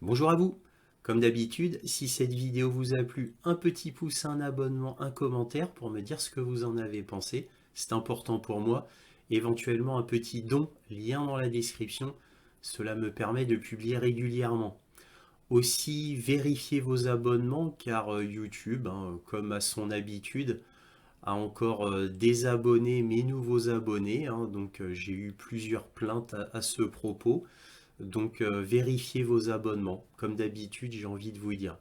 Bonjour à vous. Comme d'habitude, si cette vidéo vous a plu, un petit pouce, un abonnement, un commentaire pour me dire ce que vous en avez pensé. C'est important pour moi. Éventuellement un petit don, lien dans la description. Cela me permet de publier régulièrement. Aussi, vérifiez vos abonnements car YouTube, comme à son habitude, a encore désabonné mes nouveaux abonnés. Donc j'ai eu plusieurs plaintes à ce propos. Donc vérifiez vos abonnements, comme d'habitude j'ai envie de vous dire.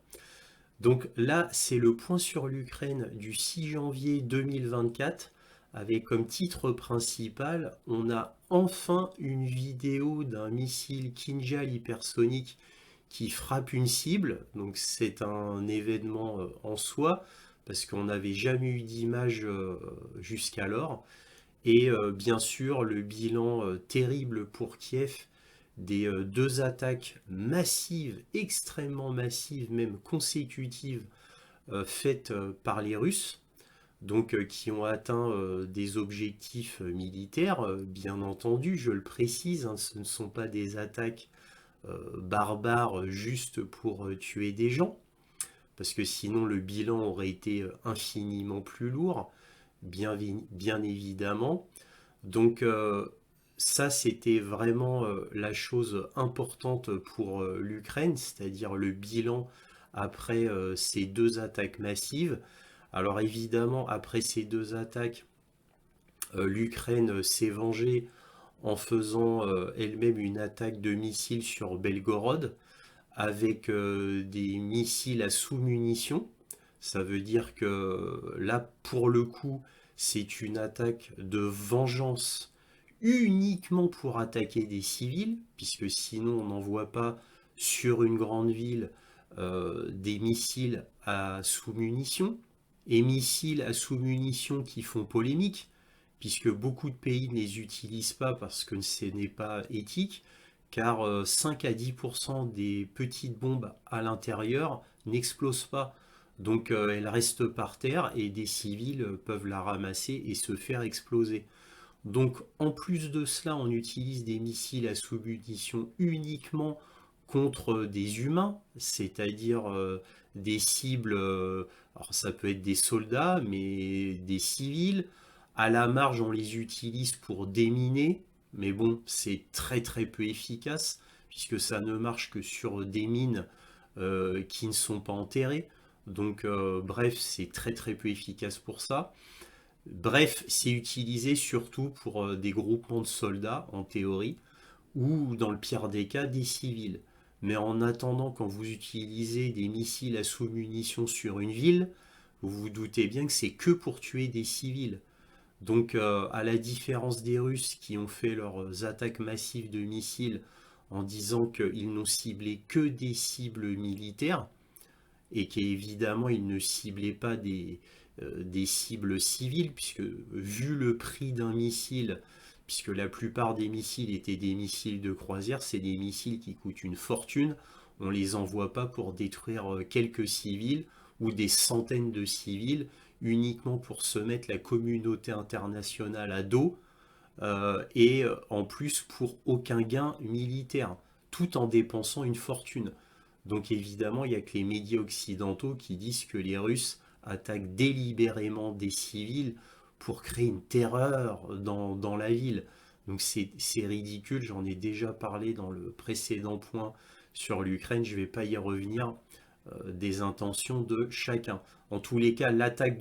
Donc là c'est le point sur l'Ukraine du 6 janvier 2024 avec comme titre principal on a enfin une vidéo d'un missile Kinjal hypersonique qui frappe une cible. Donc c'est un événement en soi parce qu'on n'avait jamais eu d'image jusqu'alors. Et bien sûr, le bilan terrible pour Kiev des deux attaques massives, extrêmement massives, même consécutives, faites par les Russes, donc qui ont atteint des objectifs militaires, bien entendu, je le précise, ce ne sont pas des attaques barbares juste pour tuer des gens, parce que sinon le bilan aurait été infiniment plus lourd, bien évidemment. Donc ça, c'était vraiment la chose importante pour l'Ukraine, c'est-à-dire le bilan après ces deux attaques massives. Alors évidemment, après ces deux attaques, l'Ukraine s'est vengée en faisant elle-même une attaque de missiles sur Belgorod avec des missiles à sous-munitions. Ça veut dire que là, pour le coup, c'est une attaque de vengeance uniquement pour attaquer des civils, puisque sinon on n'envoie pas sur une grande ville des missiles à sous-munitions, et missiles à sous-munitions qui font polémique, puisque beaucoup de pays ne les utilisent pas parce que ce n'est pas éthique, car 5 à 10% des petites bombes à l'intérieur n'explosent pas. Donc elles restent par terre et des civils peuvent la ramasser et se faire exploser. Donc en plus de cela, on utilise des missiles à sous-munitions uniquement contre des humains, c'est-à-dire des cibles, alors ça peut être des soldats, mais des civils. À la marge, on les utilise pour déminer, mais bon, c'est très très peu efficace, puisque ça ne marche que sur des mines qui ne sont pas enterrées. Donc bref, c'est très très peu efficace pour ça. Bref, c'est utilisé surtout pour des groupements de soldats, en théorie, ou dans le pire des cas, des civils. Mais en attendant, quand vous utilisez des missiles à sous-munitions sur une ville, vous vous doutez bien que c'est que pour tuer des civils. Donc, à la différence des Russes qui ont fait leurs attaques massives de missiles en disant qu'ils n'ont ciblé que des cibles militaires, et qu'évidemment ils ne ciblaient pas des cibles civiles, puisque vu le prix d'un missile, puisque la plupart des missiles étaient des missiles de croisière, c'est des missiles qui coûtent une fortune, on ne les envoie pas pour détruire quelques civils ou des centaines de civils, uniquement pour se mettre la communauté internationale à dos, et en plus pour aucun gain militaire, tout en dépensant une fortune. Donc évidemment, il n'y a que les médias occidentaux qui disent que les Russes attaquent délibérément des civils pour créer une terreur dans la ville. Donc c'est ridicule, j'en ai déjà parlé dans le précédent point sur l'Ukraine, je ne vais pas y revenir, des intentions de chacun. En tous les cas, l'attaque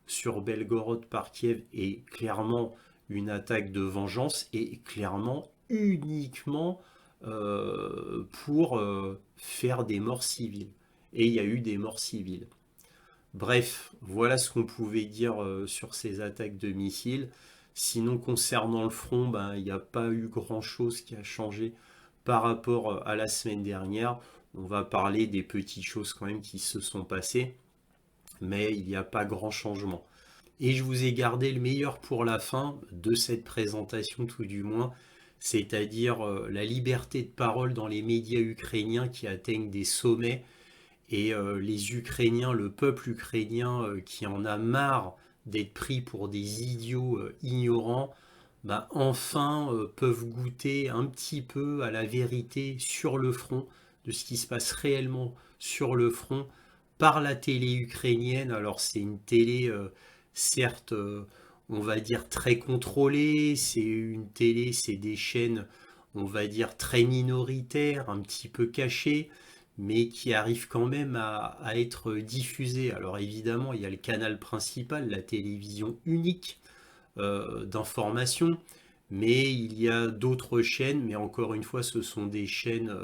sur Belgorod par Kiev est clairement une attaque de vengeance et clairement uniquement pour faire des morts civiles. Et il y a eu des morts civiles. Bref, voilà ce qu'on pouvait dire sur ces attaques de missiles. Sinon, concernant le front, ben, il n'y a pas eu grand-chose qui a changé par rapport à la semaine dernière. On va parler des petites choses quand même qui se sont passées, mais il n'y a pas grand changement. Et je vous ai gardé le meilleur pour la fin de cette présentation, tout du moins, c'est-à-dire la liberté de parole dans les médias ukrainiens qui atteignent des sommets, et les Ukrainiens, le peuple ukrainien qui en a marre d'être pris pour des idiots ignorants, bah, enfin peuvent goûter un petit peu à la vérité sur le front, de ce qui se passe réellement sur le front par la télé ukrainienne. Alors c'est une télé, certes, on va dire très contrôlée, c'est une télé, c'est des chaînes, on va dire très minoritaires, un petit peu cachées, mais qui arrivent quand même à être diffusées. Alors évidemment, il y a le canal principal, la télévision unique d'information, mais il y a d'autres chaînes, mais encore une fois, ce sont des chaînes,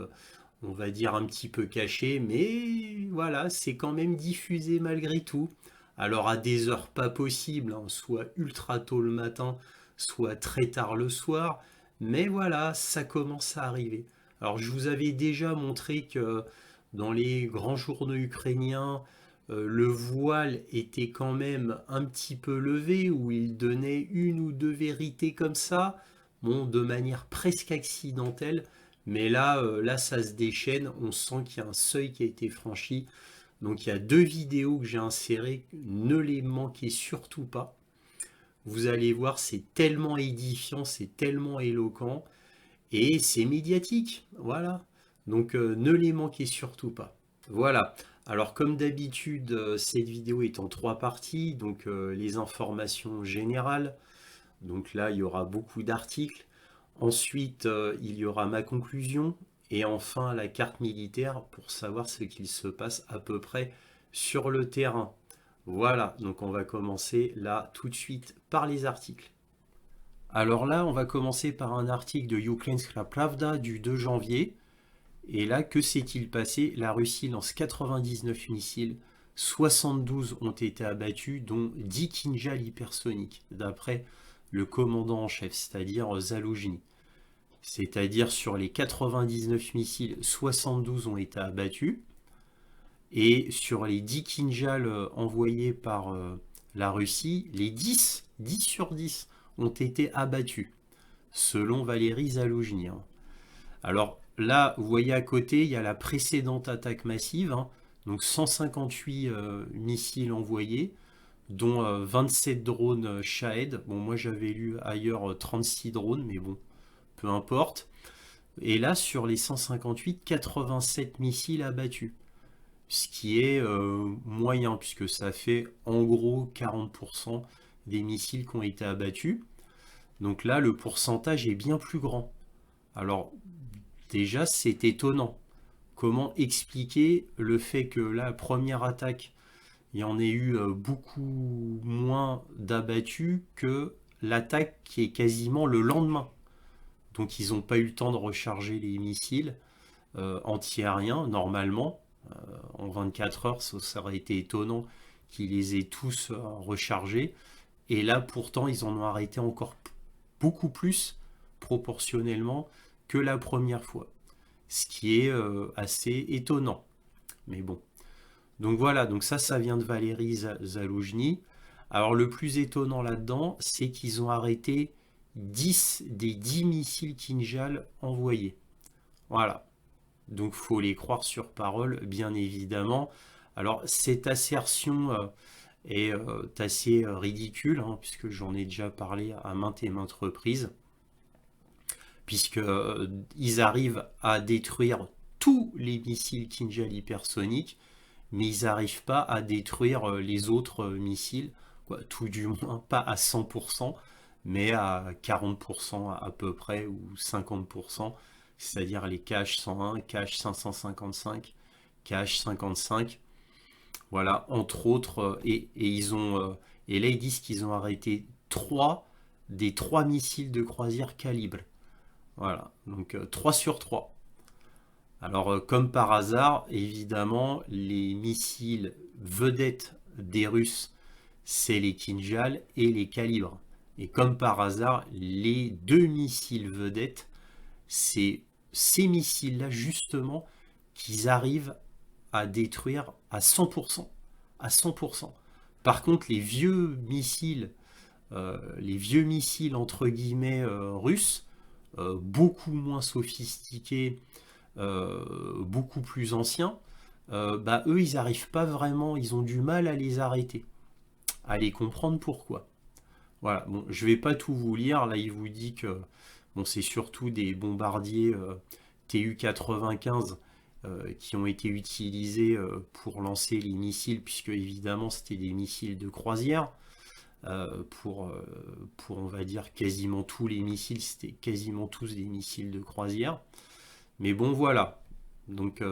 on va dire, un petit peu cachées, mais voilà, c'est quand même diffusé malgré tout. Alors à des heures pas possibles, hein, soit ultra tôt le matin, soit très tard le soir, mais voilà, ça commence à arriver. Alors je vous avais déjà montré que dans les grands journaux ukrainiens, le voile était quand même un petit peu levé, où il donnait une ou deux vérités comme ça, bon, de manière presque accidentelle, mais là, là ça se déchaîne, on sent qu'il y a un seuil qui a été franchi. Donc il y a deux vidéos que j'ai insérées, ne les manquez surtout pas. Vous allez voir, c'est tellement édifiant, c'est tellement éloquent, et c'est médiatique, voilà. Donc ne les manquez surtout pas. Voilà. Alors comme d'habitude, cette vidéo est en trois parties, donc les informations générales. Donc là, il y aura beaucoup d'articles. Ensuite, il y aura ma conclusion. Et enfin, la carte militaire pour savoir ce qu'il se passe à peu près sur le terrain. Voilà, donc on va commencer là tout de suite par les articles. Alors là, on va commencer par un article de Ukrainska Pravda du 2 janvier. Et là, que s'est-il passé? La Russie lance 99 missiles, 72 ont été abattus, dont 10 Kinjal hypersoniques, d'après le commandant en chef, c'est-à-dire Zaloujny. C'est-à-dire sur les 99 missiles, 72 ont été abattus, et sur les 10 Kinjal envoyés par la Russie, les 10 sur 10 ont été abattus, selon Valéry Zaloujny. Alors là, vous voyez à côté, il y a la précédente attaque massive, hein, donc 158 missiles envoyés, dont 27 drones Shahed. Bon, moi j'avais lu ailleurs 36 drones, mais bon, peu importe. Et là, sur les 158, 87 missiles abattus, ce qui est moyen, puisque ça fait en gros 40% des missiles qui ont été abattus. Donc là, le pourcentage est bien plus grand. Alors, déjà, c'est étonnant. Comment expliquer le fait que la première attaque, il y en ait eu beaucoup moins d'abattus que l'attaque qui est quasiment le lendemain. Donc ils n'ont pas eu le temps de recharger les missiles anti-aériens normalement. En 24 heures, ça aurait été étonnant qu'ils les aient tous rechargés. Et là, pourtant, ils en ont arrêté encore beaucoup plus proportionnellement que la première fois. Ce qui est assez étonnant. Mais bon. Donc voilà, donc ça vient de Valéry Zaloujny. Alors le plus étonnant là-dedans, c'est qu'ils ont arrêté 10 des 10 missiles Kinjal envoyés. Voilà. Donc faut les croire sur parole, bien évidemment. Alors cette assertion est assez ridicule, hein, puisque j'en ai déjà parlé à maintes et maintes reprises, puisque ils arrivent à détruire tous les missiles Kinjal hypersoniques, mais ils n'arrivent pas à détruire les autres missiles, quoi, tout du moins pas à 100%, mais à 40% à peu près, ou 50%, c'est-à-dire les KH-101, KH-555, KH-55, voilà, entre autres, et ils ont, et là ils disent qu'ils ont arrêté 3 des 3 missiles de croisière calibre. Voilà, donc 3 sur 3. Alors, comme par hasard, évidemment, les missiles vedettes des Russes, c'est les Kinjal et les calibres. Et comme par hasard, les deux missiles vedettes, c'est ces missiles-là, justement, qu'ils arrivent à détruire à 100%. À 100%. Par contre, les vieux missiles entre guillemets russes, beaucoup moins sophistiqués, beaucoup plus anciens, bah, eux, ils n'arrivent pas vraiment, ils ont du mal à les arrêter, à les comprendre pourquoi. Voilà, bon, je vais pas tout vous lire, là il vous dit que bon, c'est surtout des bombardiers TU-95 qui ont été utilisés pour lancer les missiles, puisque évidemment c'était des missiles de croisière. Pour on va dire quasiment tous les missiles, c'était quasiment tous des missiles de croisière. Mais bon voilà, donc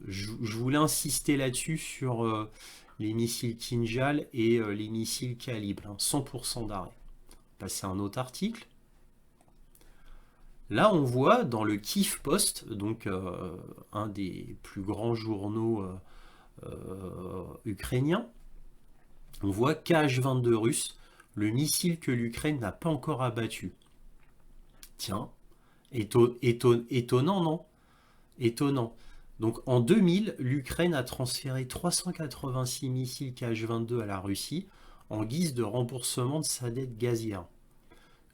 je voulais insister là-dessus sur les missiles Kinjal et les missiles Calibre, hein, 100% d'arrêt. Passer à un autre article. Là, on voit dans le Kiev Post, donc un des plus grands journaux ukrainiens, on voit KH-22 russe, le missile que l'Ukraine n'a pas encore abattu. Tiens, étonnant, non? Étonnant. Donc en 2000, l'Ukraine a transféré 386 missiles KH-22 à la Russie en guise de remboursement de sa dette gazière.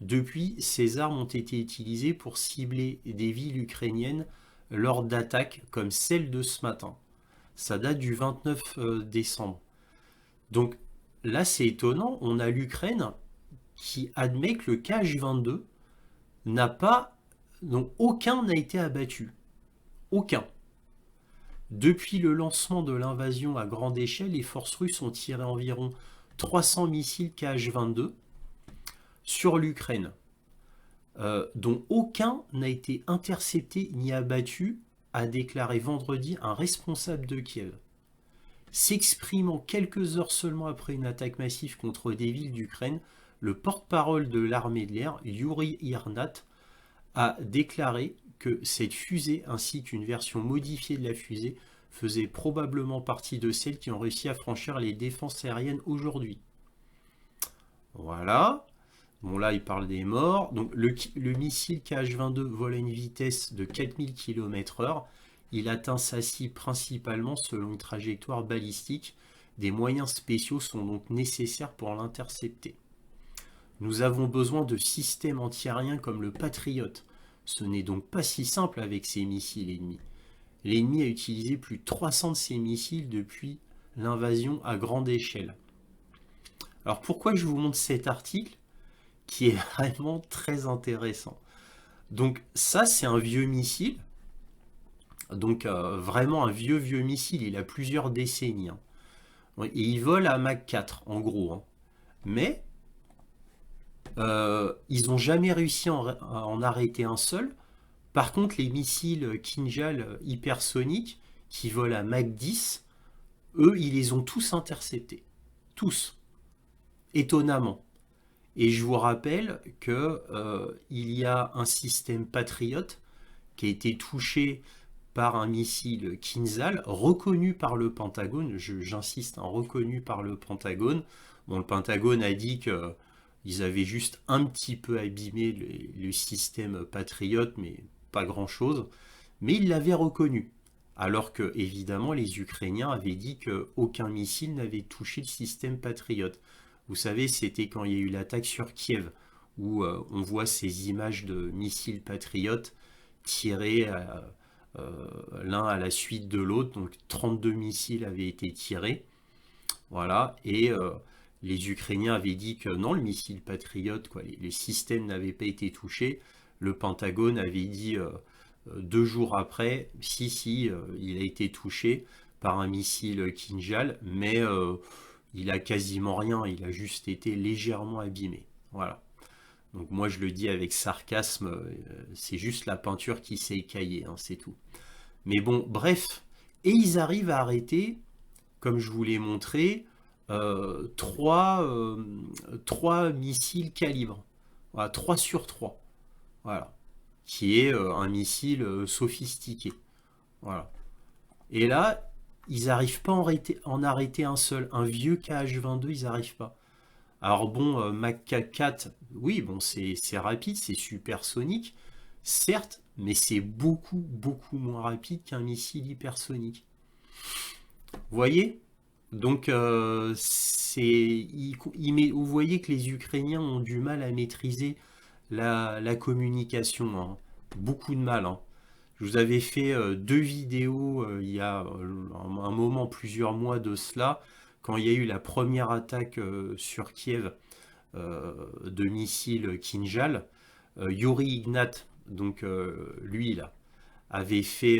Depuis, ces armes ont été utilisées pour cibler des villes ukrainiennes lors d'attaques comme celle de ce matin. Ça date du 29 décembre. Donc là, c'est étonnant, on a l'Ukraine qui admet que le KH-22 n'a pas, donc aucun n'a été abattu. Aucun. Depuis le lancement de l'invasion à grande échelle, les forces russes ont tiré environ 300 missiles KH-22 sur l'Ukraine, dont aucun n'a été intercepté ni abattu, a déclaré vendredi un responsable de Kiev. S'exprimant quelques heures seulement après une attaque massive contre des villes d'Ukraine, le porte-parole de l'armée de l'air, Yuri Irnat, a déclaré que cette fusée ainsi qu'une version modifiée de la fusée faisaient probablement partie de celles qui ont réussi à franchir les défenses aériennes aujourd'hui. Voilà. Bon là il parle des morts. Donc le missile KH-22 vole à une vitesse de 4000 km/h. Il atteint sa cible principalement selon une trajectoire balistique. Des moyens spéciaux sont donc nécessaires pour l'intercepter. Nous avons besoin de systèmes antiaériens comme le Patriot. Ce n'est donc pas si simple avec ces missiles ennemis. L'ennemi a utilisé plus de 300 de ces missiles depuis l'invasion à grande échelle. Alors pourquoi je vous montre cet article qui est vraiment très intéressant? Donc ça c'est un vieux missile, donc vraiment un vieux missile, il a plusieurs décennies. Hein. Et il vole à Mach 4 en gros. Hein. Mais ils n'ont jamais réussi à en arrêter un seul. Par contre, les missiles Kinjal hypersoniques qui volent à Mach 10, eux, ils les ont tous interceptés. Tous. Étonnamment. Et je vous rappelle que il y a un système Patriot qui a été touché par un missile Kinzhal reconnu par le Pentagone, j'insiste, hein, reconnu par le Pentagone. Bon, le Pentagone a dit que ils avaient juste un petit peu abîmé le système Patriot, mais pas grand-chose. Mais ils l'avaient reconnu. Alors que, évidemment, les Ukrainiens avaient dit qu'aucun missile n'avait touché le système Patriot. Vous savez, c'était quand il y a eu l'attaque sur Kiev, où on voit ces images de missiles patriotes tirés l'un à la suite de l'autre. Donc 32 missiles avaient été tirés. Voilà. Et les Ukrainiens avaient dit que non, le missile patriote, quoi, les systèmes n'avaient pas été touchés. Le Pentagone avait dit 2 jours après, si, il a été touché par un missile Kinjal, mais il a quasiment rien, il a juste été légèrement abîmé. Voilà. Donc moi je le dis avec sarcasme, c'est juste la peinture qui s'est écaillée, hein, c'est tout. Mais bon, bref. Et ils arrivent à arrêter, comme je vous l'ai montré, trois missiles calibre. Voilà, 3 sur 3. Voilà. Qui est un missile sophistiqué. Voilà. Et là, ils n'arrivent pas à en arrêter un seul. Un vieux KH-22, ils n'arrivent pas. Alors bon, Mach 4, oui, bon, c'est rapide, c'est supersonique, certes, mais c'est beaucoup moins rapide qu'un missile hypersonique. Vous voyez? Donc, vous voyez que les Ukrainiens ont du mal à maîtriser la communication. Hein. Beaucoup de mal. Hein. Je vous avais fait 2 vidéos il y a un moment, plusieurs mois de cela, quand il y a eu la première attaque sur Kiev de missiles Kinjal. Yuri Ignat, donc lui là, avait fait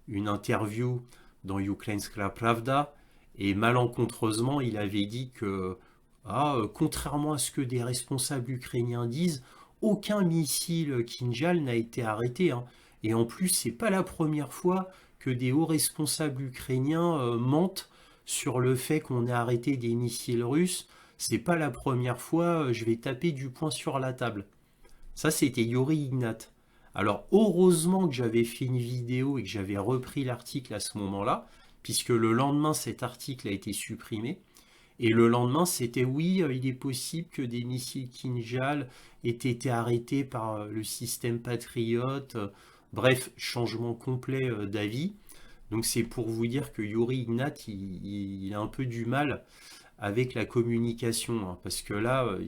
une interview dans Ukrainska Pravda, et malencontreusement, il avait dit que, contrairement à ce que des responsables ukrainiens disent, aucun missile Kinjal n'a été arrêté, hein. Et en plus, c'est pas la première fois que des hauts responsables ukrainiens mentent sur le fait qu'on ait arrêté des missiles russes. C'est pas la première fois, je vais taper du poing sur la table. Ça, c'était Yuri Ignat. Alors, heureusement que j'avais fait une vidéo et que j'avais repris l'article à ce moment-là, puisque le lendemain, cet article a été supprimé. Et le lendemain, c'était oui, il est possible que des missiles Kinjal aient été arrêtés par le système Patriot. Bref, changement complet d'avis. Donc c'est pour vous dire que Yuri Ignat, il a un peu du mal avec la communication, hein, parce que là,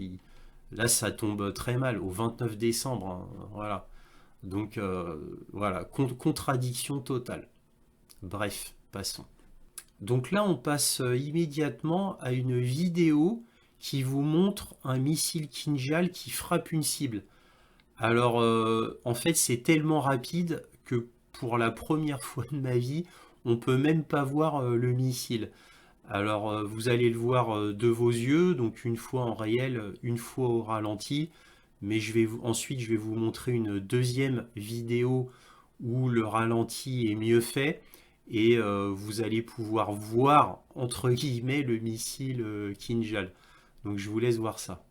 là, ça tombe très mal, au 29 décembre, hein, voilà. Donc voilà, contradiction totale. Bref, passons. Donc là, on passe immédiatement à une vidéo qui vous montre un missile Kinjal qui frappe une cible. Alors, en fait, c'est tellement rapide que pour la première fois de ma vie, on peut même pas voir le missile. Alors, vous allez le voir de vos yeux, donc une fois en réel, une fois au ralenti. Mais ensuite, je vais vous montrer une deuxième vidéo où le ralenti est mieux fait. Et vous allez pouvoir voir, entre guillemets, le missile Kinjal. Donc, je vous laisse voir ça.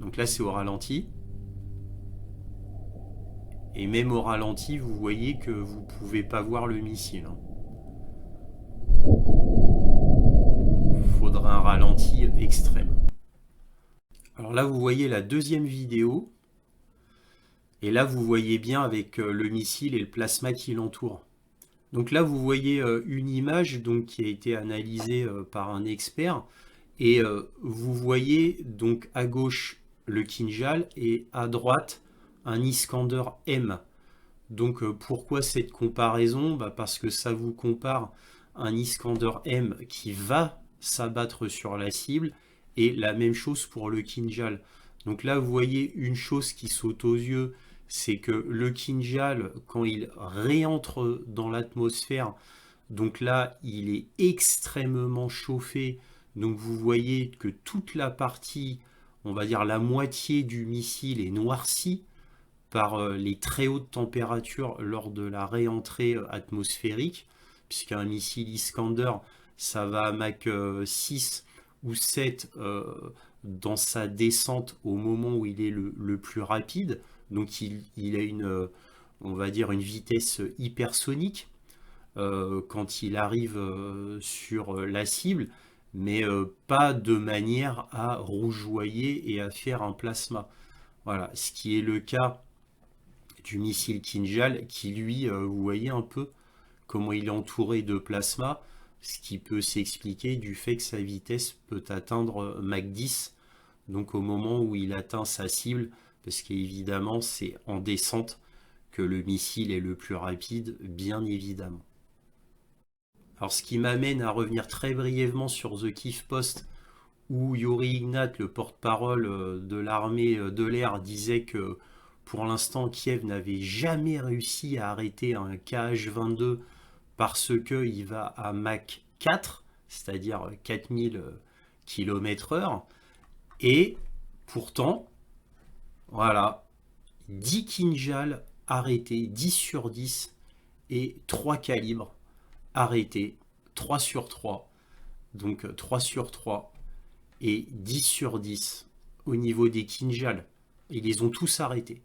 Donc là, c'est au ralenti. Et même au ralenti, vous voyez que vous ne pouvez pas voir le missile, hein. Il faudra un ralenti extrême. Alors là, vous voyez la deuxième vidéo. Et là, vous voyez bien avec le missile et le plasma qui l'entoure. Donc là, vous voyez une image donc, qui a été analysée par un expert. Et vous voyez donc à gauche le Kinjal et à droite un Iskander M. Donc pourquoi cette comparaison? Parce que ça vous compare un Iskander M qui va s'abattre sur la cible et la même chose pour le Kinjal. Donc là vous voyez une chose qui saute aux yeux, c'est que le Kinjal, quand il réentre dans l'atmosphère, donc là il est extrêmement chauffé. Donc vous voyez que toute la partie, on va dire la moitié du missile est noircie par les très hautes températures lors de la réentrée atmosphérique, puisqu'un missile Iskander, ça va à Mach 6 ou 7 dans sa descente au moment où il est le plus rapide. Donc il a on va dire une vitesse hypersonique quand il arrive sur la cible, mais pas de manière à rougeoyer et à faire un plasma. Voilà, ce qui est le cas du missile Kinjal qui lui, vous voyez un peu comment il est entouré de plasma, ce qui peut s'expliquer du fait que sa vitesse peut atteindre Mach 10, donc au moment où il atteint sa cible, parce qu'évidemment c'est en descente que le missile est le plus rapide, bien évidemment. Alors ce qui m'amène à revenir très brièvement sur The Kiev Post, où Yuri Ignat, le porte-parole de l'armée de l'air, disait que pour l'instant, Kiev n'avait jamais réussi à arrêter un KH-22 parce qu'il va à Mach 4, c'est-à-dire 4000 km/h. Et pourtant, voilà, 10 Kinjal arrêtés, 10 sur 10, et 3 calibres arrêtés, 3 sur 3, donc 3 sur 3, et 10 sur 10 au niveau des Kinjal. Ils les ont tous arrêtés.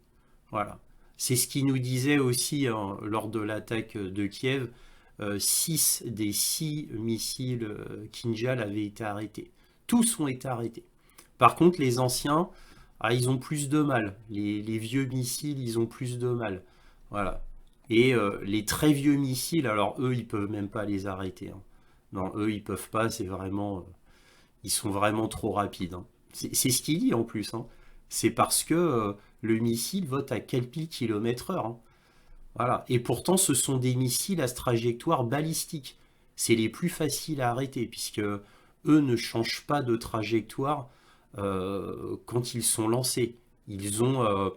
Voilà. C'est ce qu'il nous disait aussi hein, lors de l'attaque de Kiev. 6 des 6 missiles Kinjal avaient été arrêtés. Tous ont été arrêtés. Par contre, les anciens, ils ont plus de mal. Les vieux missiles, ils ont plus de mal. Voilà. Et les très vieux missiles, alors eux, ils peuvent même pas les arrêter, hein. Non, eux, ils peuvent pas. C'est vraiment, ils sont vraiment trop rapides, hein. C'est ce qu'il dit en plus, hein. C'est parce que le missile vote à quelques kilomètres-heure, hein. Voilà. Et pourtant, ce sont des missiles à trajectoire balistique. C'est les plus faciles à arrêter, puisque eux ne changent pas de trajectoire quand ils sont lancés. Ils ont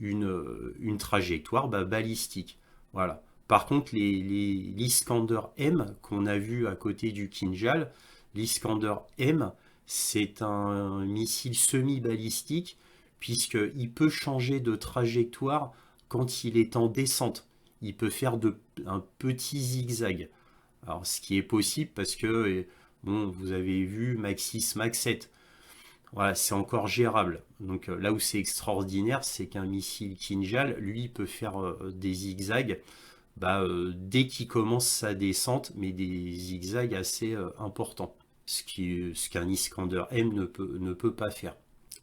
une trajectoire balistique. Voilà. Par contre, l'Iskander M qu'on a vu à côté du Kinjal, l'Iskander M, c'est un missile semi-balistique puisqu'il peut changer de trajectoire quand il est en descente. Il peut faire un petit zigzag. Alors, ce qui est possible parce que, bon, vous avez vu Maxis Max 7. Voilà, c'est encore gérable. Donc là où c'est extraordinaire, c'est qu'un missile Kinjal, lui, peut faire des zigzags dès qu'il commence sa descente, mais des zigzags assez importants. Ce qu'un Iskander M ne peut pas faire.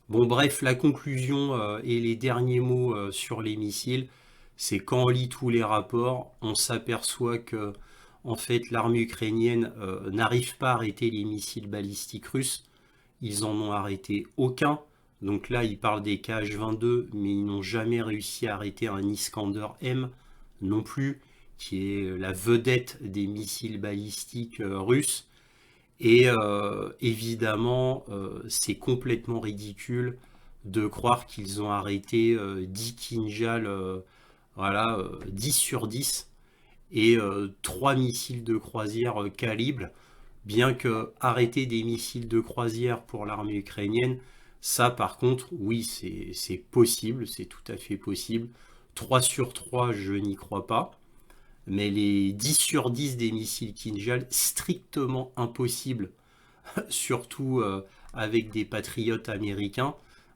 Bon, bref, la conclusion et les derniers mots sur les missiles, c'est quand on lit tous les rapports, on s'aperçoit que en fait, l'armée ukrainienne n'arrive pas à arrêter les missiles balistiques russes. Ils en ont arrêté aucun. Donc là, ils parlent des KH-22, mais ils n'ont jamais réussi à arrêter un Iskander M non plus, qui est la vedette des missiles balistiques russes. Et évidemment, c'est complètement ridicule de croire qu'ils ont arrêté 10 Kinjal, voilà, 10 sur 10, et 3 missiles de croisière calibre, bien que arrêter des missiles de croisière pour l'armée ukrainienne, ça par contre, oui, c'est possible, c'est tout à fait possible. 3 sur 3, je n'y crois pas. Mais les 10 sur 10 des missiles Kinjal, strictement impossible, surtout avec des patriotes américains.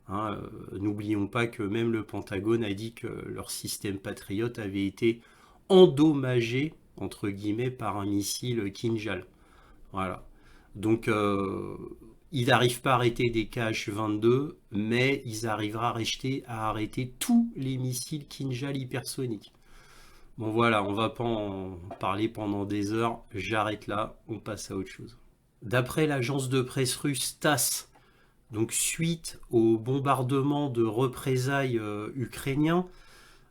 Hein, n'oublions pas que même le Pentagone a dit que leur système patriote avait été endommagé, entre guillemets, par un missile Kinjal. Voilà. Donc, ils n'arrivent pas à arrêter des KH-22, mais ils arriveront à arrêter tous les missiles Kinjal hypersoniques. Bon voilà, on va pas en parler pendant des heures, j'arrête là, on passe à autre chose. D'après l'agence de presse russe TASS, donc suite au bombardement de représailles ukrainiens,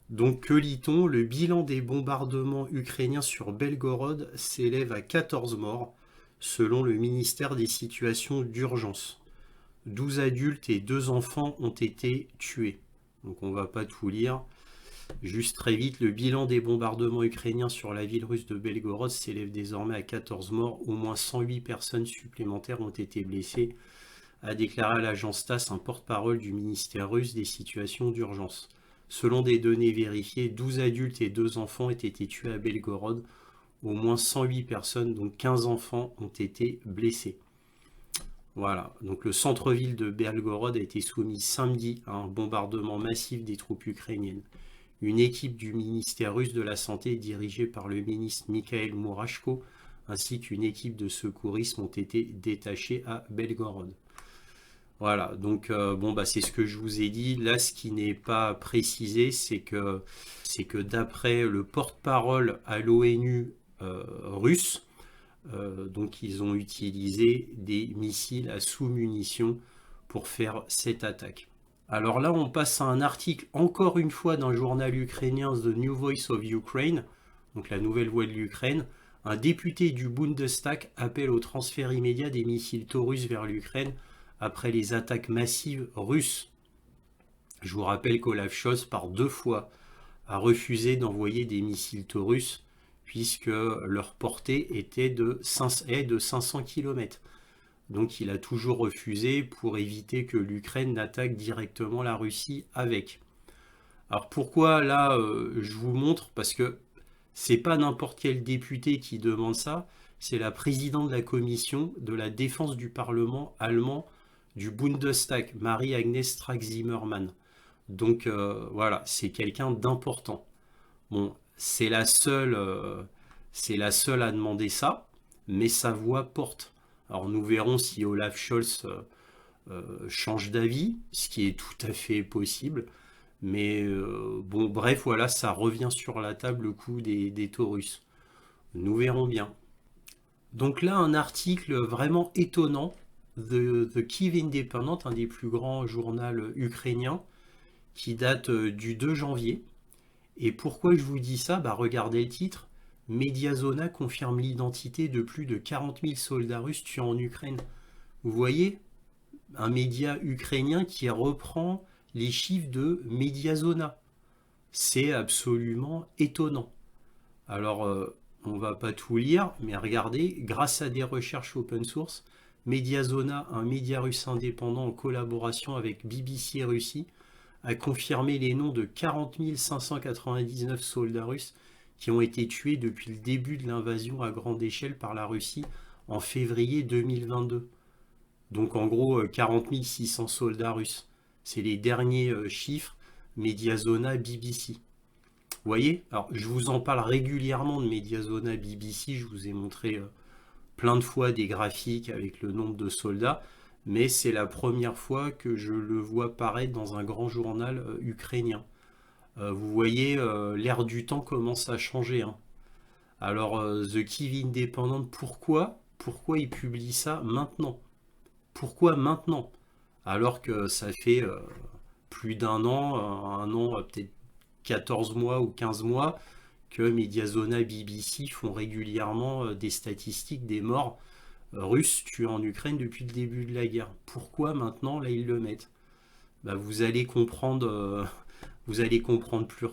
donc que lit-on? Le bilan des bombardements ukrainiens sur Belgorod s'élève à 14 morts, selon le ministère des situations d'urgence. 12 adultes et 2 enfants ont été tués. Donc on va pas tout lire. Juste très vite, le bilan des bombardements ukrainiens sur la ville russe de Belgorod s'élève désormais à 14 morts. Au moins 108 personnes supplémentaires ont été blessées, a déclaré à l'agence TASS un porte-parole du ministère russe des situations d'urgence. Selon des données vérifiées, 12 adultes et 2 enfants ont été tués à Belgorod. Au moins 108 personnes, donc 15 enfants, ont été blessés. Voilà, donc le centre-ville de Belgorod a été soumis samedi à un bombardement massif des troupes ukrainiennes. Une équipe du ministère russe de la Santé dirigée par le ministre Mikhail Murashko ainsi qu'une équipe de secourisme ont été détachés à Belgorod. Voilà, donc c'est ce que je vous ai dit. Là, ce qui n'est pas précisé, c'est que d'après le porte-parole à l'ONU russe, donc ils ont utilisé des missiles à sous-munitions pour faire cette attaque. Alors là, on passe à un article, encore une fois, d'un journal ukrainien, The New Voice of Ukraine, donc la nouvelle voix de l'Ukraine. Un député du Bundestag appelle au transfert immédiat des missiles Taurus vers l'Ukraine après les attaques massives russes. Je vous rappelle qu'Olaf Scholz, par 2 fois, a refusé d'envoyer des missiles Taurus, puisque leur portée est de 500 km. Donc il a toujours refusé pour éviter que l'Ukraine n'attaque directement la Russie avec. Alors pourquoi là je vous montre? Parce que c'est pas n'importe quel député qui demande ça, c'est la présidente de la commission de la défense du Parlement allemand du Bundestag, Marie-Agnès Strack-Zimmermann. Donc voilà, c'est quelqu'un d'important. Bon, c'est la seule à demander ça, mais sa voix porte. Alors nous verrons si Olaf Scholz change d'avis, ce qui est tout à fait possible. Mais bref, voilà, ça revient sur la table le coup des Taurus. Nous verrons bien. Donc là, un article vraiment étonnant, The Kyiv Independent, un des plus grands journaux ukrainiens, qui date du 2 janvier. Et pourquoi je vous dis ça? Regardez le titre. Mediazona confirme l'identité de plus de 40 000 soldats russes tués en Ukraine. Vous voyez? un média ukrainien qui reprend les chiffres de Mediazona. C'est absolument étonnant. Alors, on va pas tout lire, mais regardez, grâce à des recherches open source, Mediazona, un média russe indépendant en collaboration avec BBC Russie, a confirmé les noms de 40 599 soldats russes qui ont été tués depuis le début de l'invasion à grande échelle par la Russie en février 2022. Donc en gros 40 600 soldats russes. C'est les derniers chiffres Mediazona BBC. Vous voyez, alors je vous en parle régulièrement de Mediazona BBC, je vous ai montré plein de fois des graphiques avec le nombre de soldats, mais c'est la première fois que je le vois paraître dans un grand journal ukrainien. Vous voyez, l'ère du temps commence à changer, hein. Alors, The Kyiv Independent, pourquoi il publie ça maintenant? Pourquoi maintenant? Alors que ça fait plus d'un an, peut-être 14 mois ou 15 mois, que Mediazona BBC font régulièrement des statistiques des morts russes tués en Ukraine depuis le début de la guerre. Pourquoi maintenant, là, ils le mettent? Bah, vous allez comprendre plus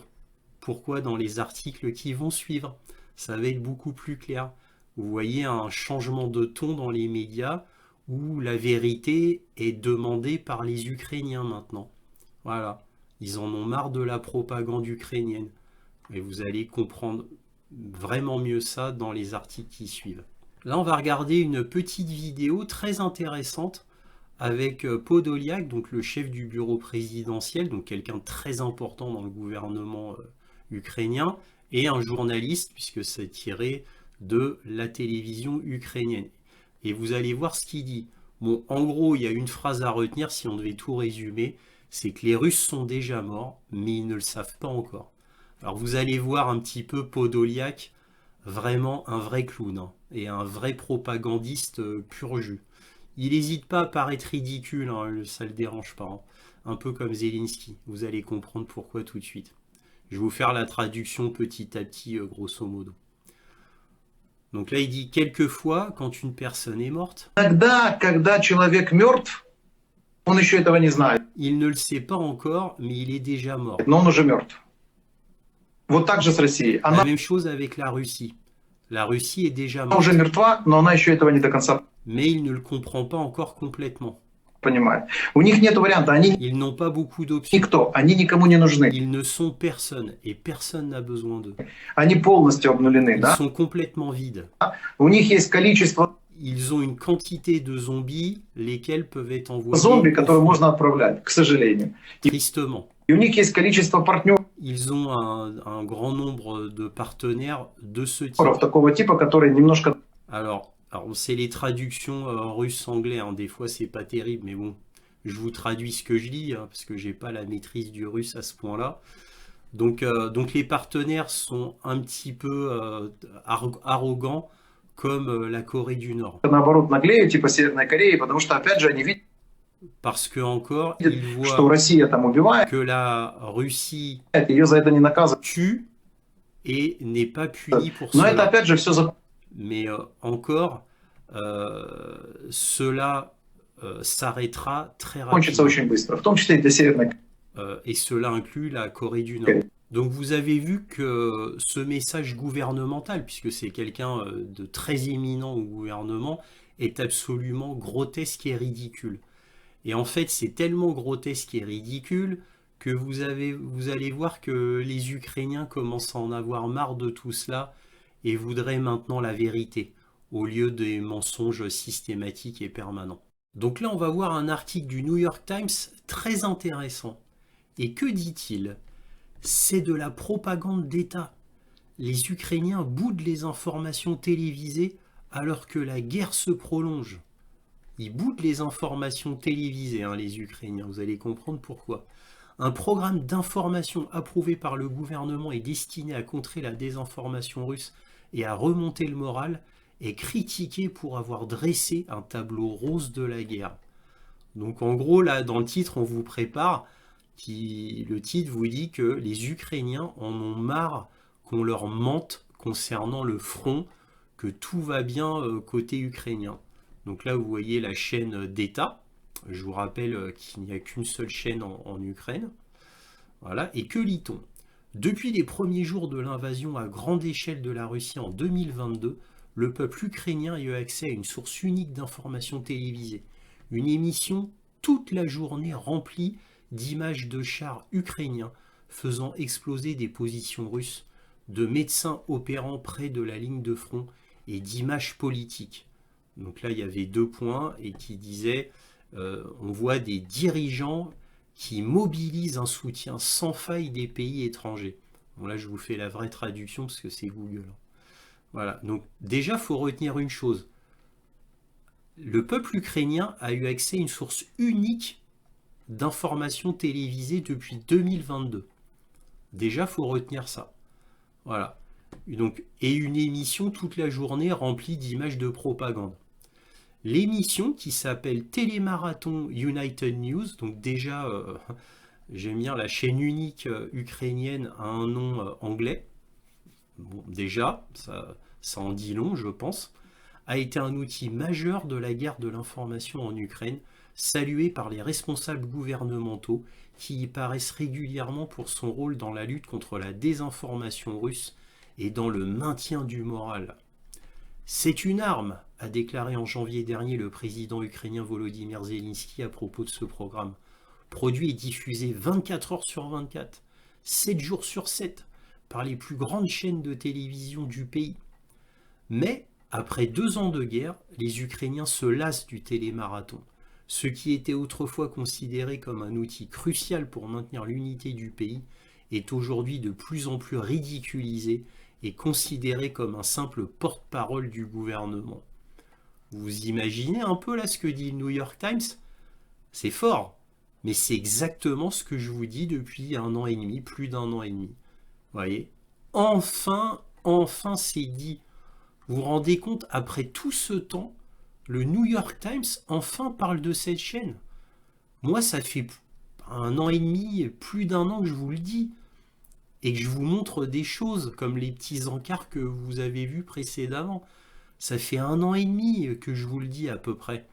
pourquoi dans les articles qui vont suivre. Ça va être beaucoup plus clair. Vous voyez un changement de ton dans les médias où la vérité est demandée par les Ukrainiens maintenant. Voilà. Ils en ont marre de la propagande ukrainienne. Et vous allez comprendre vraiment mieux ça dans les articles qui suivent. Là, on va regarder une petite vidéo très intéressante avec Podolyak, donc le chef du bureau présidentiel, donc quelqu'un de très important dans le gouvernement ukrainien, et un journaliste, puisque c'est tiré de la télévision ukrainienne. Et vous allez voir ce qu'il dit. Bon, en gros, il y a une phrase à retenir si on devait tout résumer, c'est que les Russes sont déjà morts, mais ils ne le savent pas encore. Alors vous allez voir un petit peu Podolyak, vraiment un vrai clown, hein, et un vrai propagandiste pur jus. Il n'hésite pas à paraître ridicule, hein, ça ne le dérange pas, hein. Un peu comme Zelensky. Vous allez comprendre pourquoi tout de suite. Je vais vous faire la traduction petit à petit, grosso modo. Donc là, il dit quelquefois, quand une personne est morte, Когда человек мертв, он еще этого не знает, il ne le sait pas encore, mais il est déjà mort. но он уже мертв. Вот так же с Россией. La Она même chose avec la Russie. La Russie est déjà morte, уже мертва, но она еще этого не до конца mais il ne le comprend pas encore complètement. понимает. У них нет варианта, они Ils n'ont pas beaucoup d'options. никто, они никому не нужны. Ils ne sont personne, et personne n'a besoin d'eux. Они полностью обнулены, Ils да? sont complètement vides. У них есть количество Ils ont une quantité de zombies, lesquels peuvent être envoyés зомби, au которые front, можно отправлять, к сожалению. tristement. И у них есть количество партнеров Ils ont un grand nombre de partenaires de ce type. такого типа, которые немножко Alors c'est les traductions russe-anglais, hein. Des fois c'est pas terrible, mais bon, je vous traduis ce que je lis, hein, parce que j'ai pas la maîtrise du russe à ce point-là. Donc les partenaires sont un petit peu arrogants, comme la Corée du Nord. наоборот наглеют, типа Северной Кореи, потому что, опять же, они видят, Parce que encore, ils что voient Россия там убивает, que la Russie ее за это не наказывают. tue et n'est pas punie pour Но это, cela. опять же, все Mais encore, cela s'arrêtera très закончится rapidement. очень быстро, в том числе и для Северной Кореи. Et cela inclut la Corée du Nord. Donc vous avez vu que ce message gouvernemental, puisque c'est quelqu'un de très éminent au gouvernement, est absolument grotesque et ridicule. Et en fait, c'est tellement grotesque et ridicule que vous allez voir que les Ukrainiens commencent à en avoir marre de tout cela et voudraient maintenant la vérité, au lieu des mensonges systématiques et permanents. Donc là, on va voir un article du New York Times très intéressant. Et que dit-il? C'est de la propagande d'État. Les Ukrainiens boudent les informations télévisées alors que la guerre se prolonge. Ils boudent les informations télévisées, hein, les Ukrainiens, vous allez comprendre pourquoi. Un programme d'information approuvé par le gouvernement et destiné à contrer la désinformation russe et à remonter le moral est critiqué pour avoir dressé un tableau rose de la guerre. Donc en gros, là, dans le titre, on vous prépare, le titre vous dit que les Ukrainiens en ont marre qu'on leur mente concernant le front, que tout va bien côté ukrainien. Donc là, vous voyez la chaîne d'État Je vous rappelle qu'il n'y a qu'une seule chaîne en Ukraine. Voilà. Et que lit-on? Depuis les premiers jours de l'invasion à grande échelle de la Russie en 2022, le peuple ukrainien a eu accès à une source unique d'informations télévisées. Une émission toute la journée remplie d'images de chars ukrainiens faisant exploser des positions russes, de médecins opérant près de la ligne de front et d'images politiques. Donc là, il y avait 2 points et qui disaient on voit des dirigeants qui mobilisent un soutien sans faille des pays étrangers. Bon, là, je vous fais la vraie traduction parce que c'est Google. Voilà. Donc déjà, il faut retenir une chose. Le peuple ukrainien a eu accès à une source unique d'informations télévisées depuis 2022. Déjà, il faut retenir ça. Voilà. Donc, et une émission toute la journée remplie d'images de propagande. L'émission qui s'appelle Télémarathon United News, donc déjà, j'aime bien la chaîne unique ukrainienne a un nom anglais. Bon, déjà, ça en dit long, je pense, a été un outil majeur de la guerre de l'information en Ukraine, salué par les responsables gouvernementaux qui y paraissent régulièrement pour son rôle dans la lutte contre la désinformation russe et dans le maintien du moral. C'est une arme, a déclaré en janvier dernier le président ukrainien Volodymyr Zelensky à propos de ce programme. Produit et diffusé 24 heures sur 24, 7 jours sur 7, par les plus grandes chaînes de télévision du pays. Mais, après 2 ans de guerre, les Ukrainiens se lassent du télémarathon. Ce qui était autrefois considéré comme un outil crucial pour maintenir l'unité du pays est aujourd'hui de plus en plus ridiculisé et considéré comme un simple porte-parole du gouvernement. Vous imaginez un peu là ce que dit le New York Times? C'est fort, mais c'est exactement ce que je vous dis depuis 1 an et demi, plus d'1 an et demi. Vous voyez? Enfin c'est dit. Vous vous rendez compte, après tout ce temps, le New York Times enfin parle de cette chaîne. Moi, ça fait 1 an et demi, plus d'1 an que je vous le dis. Et que je vous montre des choses comme les petits encarts que vous avez vus précédemment. Ça fait 1 an et demi que je vous le dis à peu près,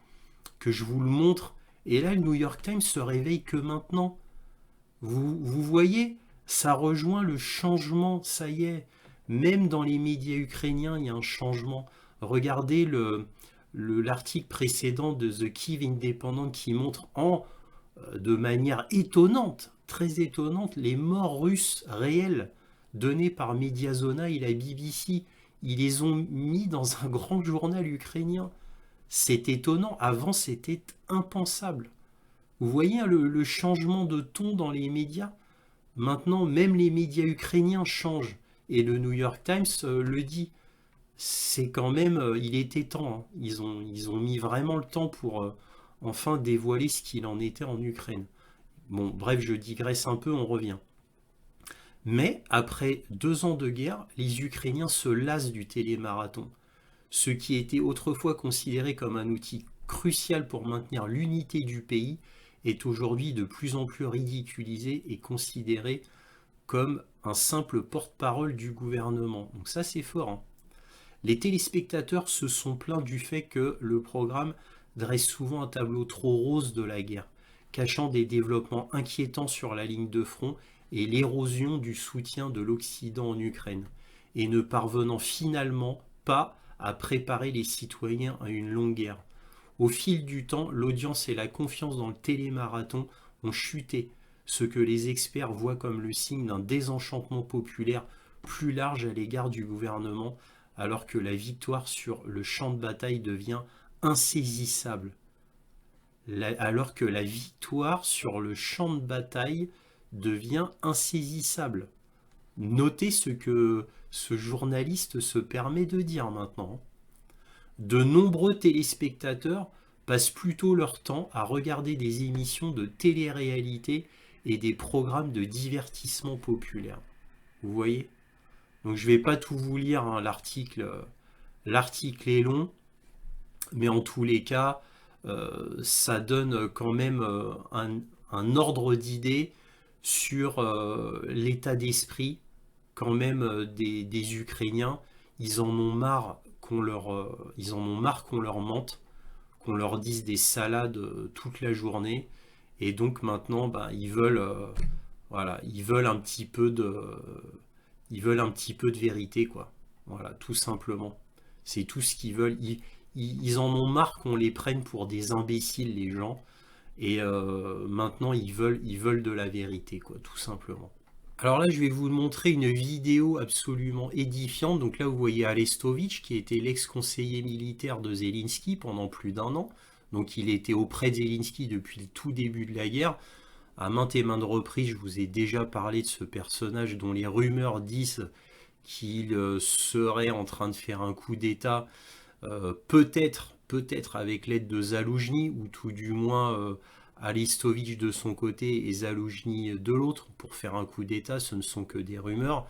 que je vous le montre. Et là, le New York Times se réveille que maintenant. Vous voyez, ça rejoint le changement, ça y est. Même dans les médias ukrainiens, il y a un changement. Regardez l'article précédent de The Kyiv Independent qui montre de manière étonnante, très étonnante, les morts russes réelles données par Mediazona et la BBC. Ils les ont mis dans un grand journal ukrainien. C'est étonnant. Avant, c'était impensable. Vous voyez le changement de ton dans les médias? Maintenant, même les médias ukrainiens changent. Et le New York Times le dit. C'est quand même, il était temps. Hein. Ils ont mis vraiment le temps pour enfin dévoiler ce qu'il en était en Ukraine. Bon, bref, je digresse un peu, on revient. Mais après 2 ans de guerre, les Ukrainiens se lassent du télémarathon. Ce qui était autrefois considéré comme un outil crucial pour maintenir l'unité du pays est aujourd'hui de plus en plus ridiculisé et considéré comme un simple porte-parole du gouvernement. Donc ça, c'est fort. Hein. Les téléspectateurs se sont plaints du fait que le programme dresse souvent un tableau trop rose de la guerre, cachant des développements inquiétants sur la ligne de front et l'érosion du soutien de l'Occident en Ukraine, et ne parvenant finalement pas à préparer les citoyens à une longue guerre. Au fil du temps, l'audience et la confiance dans le télémarathon ont chuté, ce que les experts voient comme le signe d'un désenchantement populaire plus large à l'égard du gouvernement, alors que la victoire sur le champ de bataille devient insaisissable. Alors que la victoire sur le champ de bataille devient insaisissable. Notez ce que ce journaliste se permet de dire maintenant. De nombreux téléspectateurs passent plutôt leur temps à regarder des émissions de télé-réalité et des programmes de divertissement populaire. Vous voyez? Donc je ne vais pas tout vous lire, hein, l'article est long, mais en tous les cas, ça donne quand même un ordre d'idée sur l'état d'esprit quand même des Ukrainiens. Ils en ont marre qu'on leur mente, qu'on leur dise des salades toute la journée. Et donc maintenant, bah, voilà, ils veulent un petit peu de vérité, quoi. Voilà, tout simplement. C'est tout ce qu'ils veulent. Ils en ont marre qu'on les prenne pour des imbéciles, les gens. Et maintenant, ils veulent de la vérité, quoi, tout simplement. Alors là, je vais vous montrer une vidéo absolument édifiante. Donc là, vous voyez Arestovic, qui était l'ex-conseiller militaire de Zelensky pendant plus d'1 an. Donc il était auprès de Zelensky depuis le tout début de la guerre. À maintes et maintes reprises, je vous ai déjà parlé de ce personnage dont les rumeurs disent qu'il serait en train de faire un coup d'État, peut-être avec l'aide de Zaloujny, ou tout du moins Arestovic de son côté et Zaloujny de l'autre, pour faire un coup d'État. Ce ne sont que des rumeurs.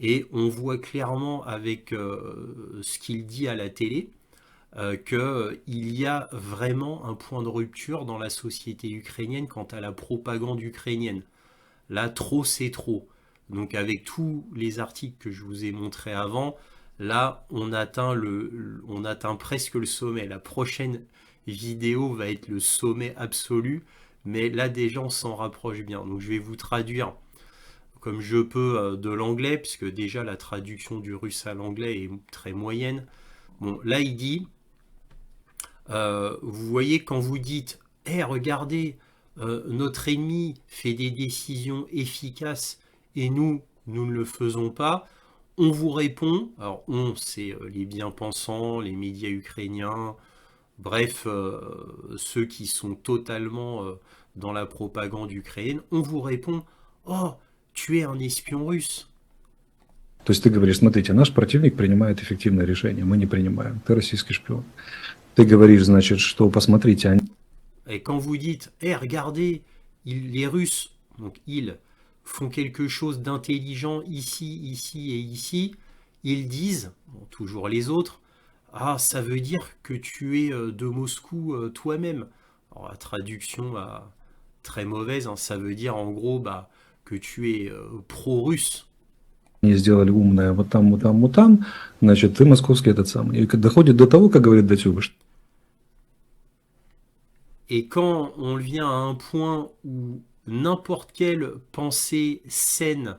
Et on voit clairement avec ce qu'il dit à la télé, qu'il y a vraiment un point de rupture dans la société ukrainienne quant à la propagande ukrainienne. Là, trop, c'est trop. Donc avec tous les articles que je vous ai montrés avant, là, on atteint presque le sommet. La prochaine vidéo va être le sommet absolu, mais là déjà, on s'en rapproche bien. Donc je vais vous traduire comme je peux de l'anglais, puisque déjà la traduction du russe à l'anglais est très moyenne. Bon, là, il dit... vous voyez, quand vous dites hey, regardez, notre ennemi fait des décisions efficaces et nous ne le faisons pas, on vous répond, alors c'est les bien-pensants, les médias ukrainiens, bref, ceux qui sont totalement dans la propagande ukrainienne, on vous répond oh, tu es un espion russe. То есть ты говоришь, смотрите, наш противник принимает эффективное решение, мы не принимаем, ты российский шпион. Ты говоришь, значит, что посмотрите, они... Et quand vous dites, hey, regardez, les Russes, donc ils, font quelque chose d'intelligent ici, ici et ici, ils disent, bon, toujours les autres, ah, ça veut dire que tu es de Moscou toi-même. Alors, la traduction très mauvaise, hein, ça veut dire en gros bah, que tu es pro-russe. Они сделали умное вот там, вот там, вот там, значит, ты московский этот самый. И доходит до того, как говорит Датюба, что... Et quand on vient à un point où n'importe quelle pensée saine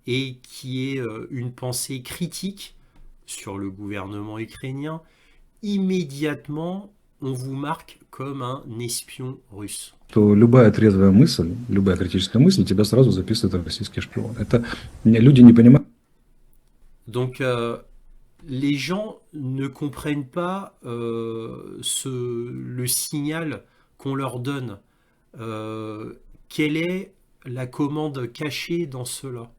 et qui est une pensée critique sur le gouvernement ukrainien, immédiatement on vous marque comme un espion russe. То любая трезвая мысль, любая критическая мысль тебя сразу записывает в российский шпион. Это люди не понимают. Donc les gens ne comprennent pas le signal qu'on leur donne. Quelle est la commande cachée dans cela?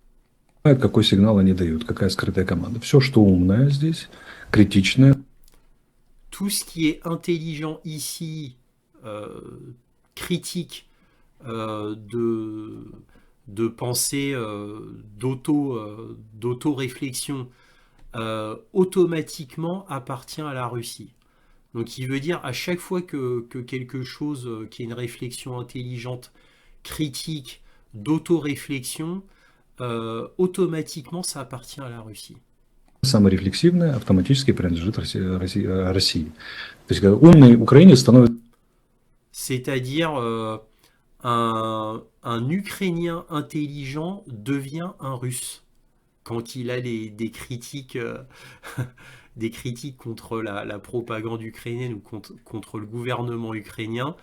Какой сигнал они дают, какая скрытая команда. Все, что умное здесь, критичное. Tout ce qui est intelligent ici, critique, de pensée, d'auto-réflexion, automatiquement appartient à la Russie. Donc il veut dire à chaque fois que quelque chose qui est une réflexion intelligente, critique, d'auto-réflexion, automatiquement ça appartient à la Russie. Саморефлексивное автоматически принадлежит России. То есть когда умный украинец становится... C'est-à-dire un Ukrainien intelligent devient un Russe quand il a des critiques, des critiques contre la propagande ukrainienne ou contre le gouvernement ukrainien.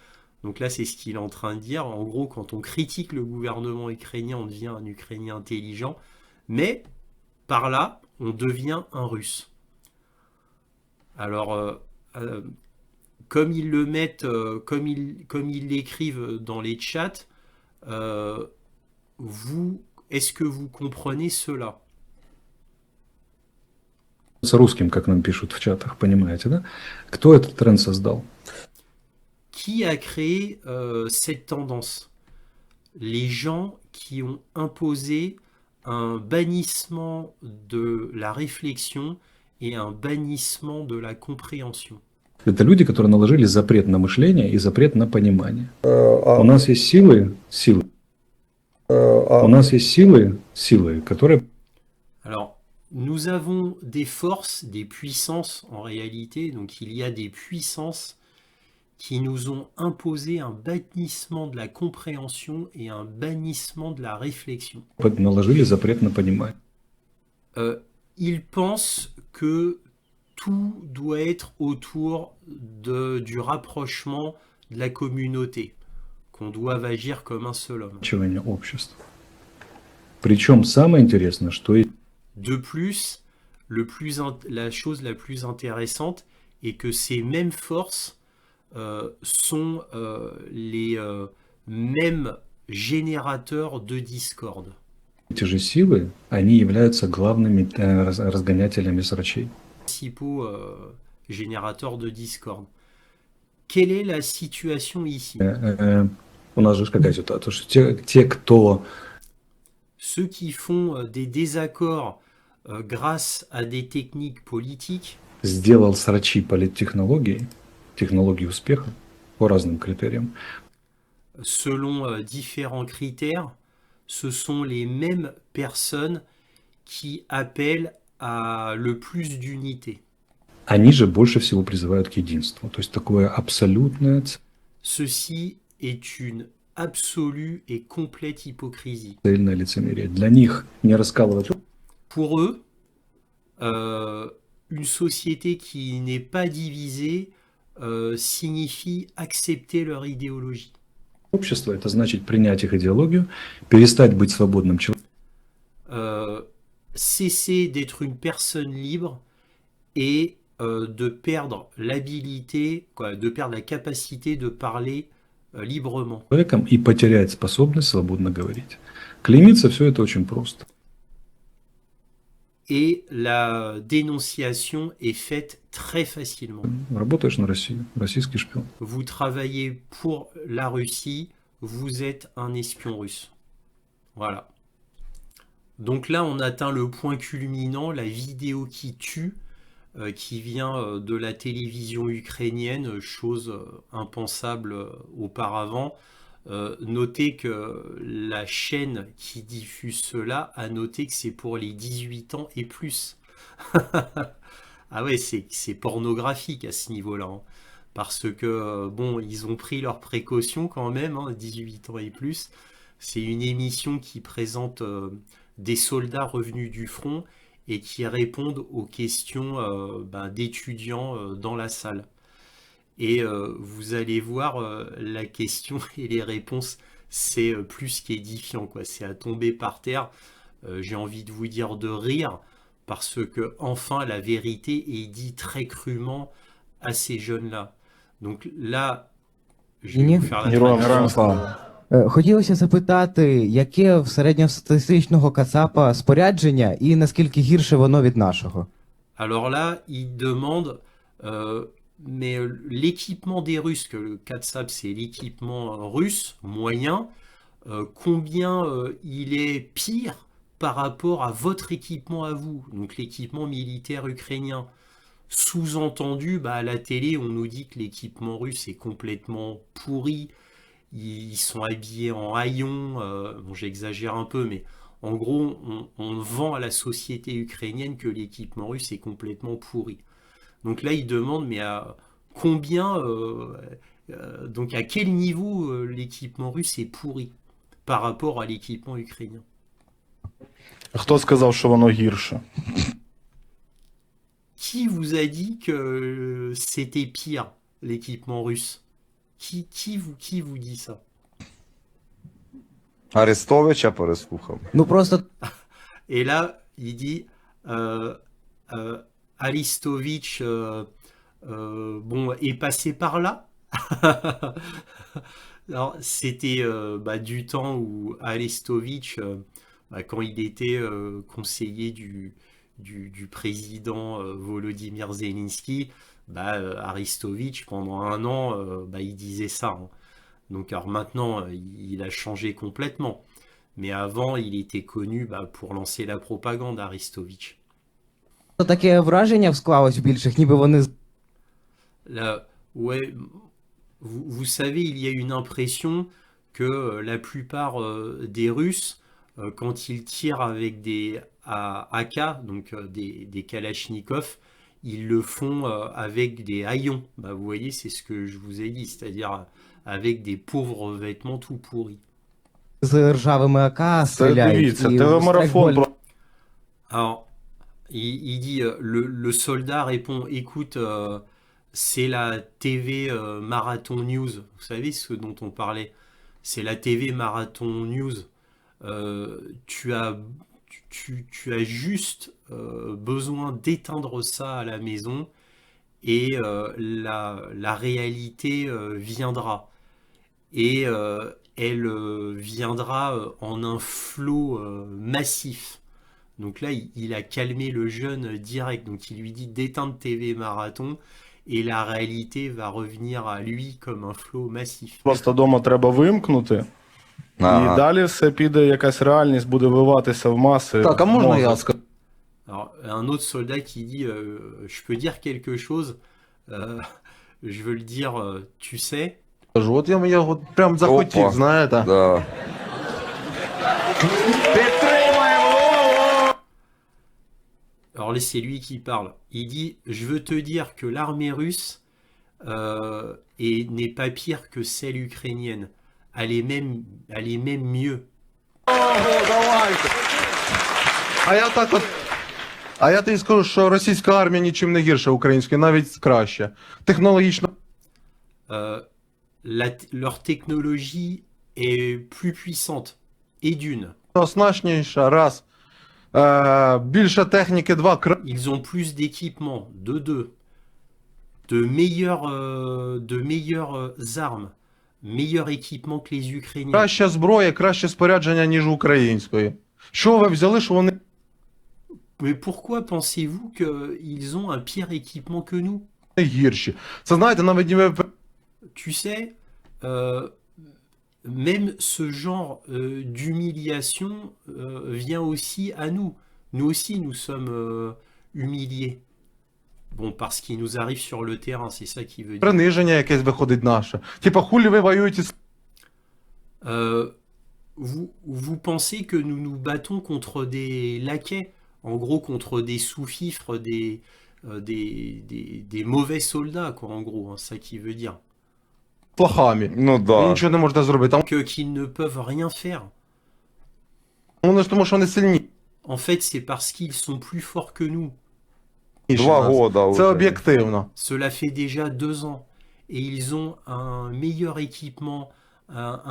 Donc là, c'est ce qu'il est en train de dire. En gros, quand on critique le gouvernement ukrainien, on devient un Ukrainien intelligent. Mais par là, on devient un Russe. Alors, comme ils le mettent, comme ils l'écrivent dans les chats, est-ce que vous comprenez cela? С русским, как нам пишут в чатах, понимаете, да? Кто этот тренд создал? Qui a créé cette tendance? Les gens qui ont imposé un bannissement de la réflexion et un bannissement de la compréhension. Это люди, которые наложили запрет на мышление и запрет на понимание. У нас есть силы, у нас есть силы, которые... Alors, Nous avons des forces, des puissances en réalité, donc il y a des puissances qui nous ont imposé un bannissement de la compréhension et un bannissement de la réflexion. Наложили запрет на понимание. Ils pensent que tout doit être autour du rapprochement de la communauté, qu'on doit agir comme un seul homme. Образование общества. Причем самое интересное, что и De plus, la chose la plus intéressante est que ces mêmes forces sont les mêmes générateurs de discorde. эти же силы, они являются главными разгонятелями срачей. Principaux générateurs de discorde. Quelle est la situation ici? У нас же какая ситуация? Что те, кто Ceux qui font des désaccords grâce à des techniques politiques сделал срачи политтехнологии, технологии успеха по разным критериям, selon différents critères, ce sont les mêmes personnes qui appellent à le plus d'unité. они же больше всего призывают к единству. То есть такое абсолютное Ceci est une absolue et complète hypocrisie. цельное лицемерие. Для них не раскалывать. Pour eux, une société qui n'est pas divisée signifie accepter leur idéologie. Общество — это значит принять их идеологию, перестать быть свободным человеком, Cesser d'être une personne libre et de perdre l'habilité, de perdre la capacité de parler librement. и потерять способность свободно говорить. Клеймиться все это очень просто. Et la dénonciation est faite très facilement. Работаешь на Россию, российский шпион. Vous travaillez pour la Russie, vous êtes un espion russe. Voilà. Donc là, on atteint le point culminant, la vidéo qui tue, qui vient de la télévision ukrainienne, chose impensable auparavant. Notez que la chaîne qui diffuse cela a noté que c'est pour les 18 ans et plus. Ah ouais, c'est pornographique à ce niveau-là. Hein. Parce que, bon, ils ont pris leurs précautions quand même, hein, 18 ans et plus. C'est une émission qui présente des soldats revenus du front et qui répondent aux questions d'étudiants dans la salle. Et vous allez voir la question et les réponses, c'est plus qu'édifiant, quoi. C'est à tomber par terre. J'ai envie de vous dire de rire parce que enfin la vérité est dite très crûment à ces jeunes-là. Donc là, je vais vous faire la traduction. Хотілося запитати, яке в середньостатистичного кацапа спорядження і наскільки гірше воно від нашого? Alors là, il demande, mais l'équipement des Russes, que le Katsap c'est l'équipement russe moyen, combien il est pire par rapport à votre équipement à vous, donc l'équipement militaire ukrainien. Sous-entendu, à la télé, on nous dit que l'équipement russe est complètement pourri, ils sont habillés en haillons, bon, j'exagère un peu, mais en gros, on vend à la société ukrainienne que l'équipement russe est complètement pourri. Donc là, il demande, mais à combien, donc à quel niveau l'équipement russe est pourri par rapport à l'équipement ukrainien? Хто сказав, що воно гірше? Qui vous a dit que c'était pire, l'équipement russe? Qui vous dit ça? Арестовича переслухав. Ну просто Et là, il dit Aristovitch bon, est passé par là. Alors, c'était du temps où Aristovitch, quand il était conseiller du président Volodymyr Zelensky, Aristovitch, pendant un an, il disait ça. Hein. Donc, alors maintenant, il a changé complètement. Mais avant, il était connu pour lancer la propagande, Aristovitch. таке враження склалось у більших, ніби вони Là, ouais, vous savez, il y a une impression que la plupart des Russes, quand ils tirent avec des à AK, donc des Kalachnikov, ils le font avec des haillons. Bah, vous voyez, c'est ce que je vous ai dit, c'est-à-dire avec des pauvres vêtements tout pourris. З ржавими АК Це стріляють. дивіться, І телемарафон страйкболь- про Alors, il dit, le soldat répond, écoute, c'est la TV Marathon News. Vous savez ce dont on parlait? C'est la TV Marathon News. Tu as, tu as juste besoin d'éteindre ça à la maison et la réalité viendra. Et elle viendra en un flot massif. Donc là, il a calmé le jeune direct. Donc il lui dit d'éteindre TV Marathon et la réalité va revenir à lui comme un flot massif. просто дома треба вимкнути. І Ага. далі все піде, якась реальність буде виватися в маси. Так, а можна мозок. я скажу? Alors, un autre soldat qui dit je peux dire quelque chose, je veux le dire, tu sais. От я його прям захотів, Опа. знаєте. Да. Alors là, c'est lui qui parle. Il dit je veux te dire que l'armée russe n'est pas pire que celle ukrainienne. Elle est même mieux. А я так от. А я тобі скажу, що російська армія нічим не гірша української, навіть краще. Технологічно Leur technologie est plus puissante. Et d'une, оснащеніша, раз. Більше техніки, два. ils ont plus d'équipements. De deux, de meilleures armes, meilleur équipement que les Ukrainiens. Краща зброя, краще спорядження, ніж української. Що ви взяли, що вони Mais pourquoi pensez-vous qu'ils ont un pire équipement que nous? гірші? Це знаєте, навіть не Tu sais, même ce genre d'humiliation vient aussi à nous. Nous aussi, nous sommes humiliés. Bon, parce qu'il nous arrive sur le terrain, c'est ça qui veut dire. приниження якесь виходить наше. Типа, хулі ви воюєте з Vous pensez que nous nous battons contre des laquais, en gros contre des sous-fifres, des mauvais soldats, quoi, en gros, hein, ça qui veut dire. плохами. Ну Ви да. нічого не можете зробити. А Qu'ils ne peuvent rien faire. вони ж тому, що вони сильніші En fait, c'est parce qu'ils sont plus forts que nous. 2 нас. года Це уже. об'єктивно. Cela fait déjà 2 ans. Et ils ont un meilleur équipement,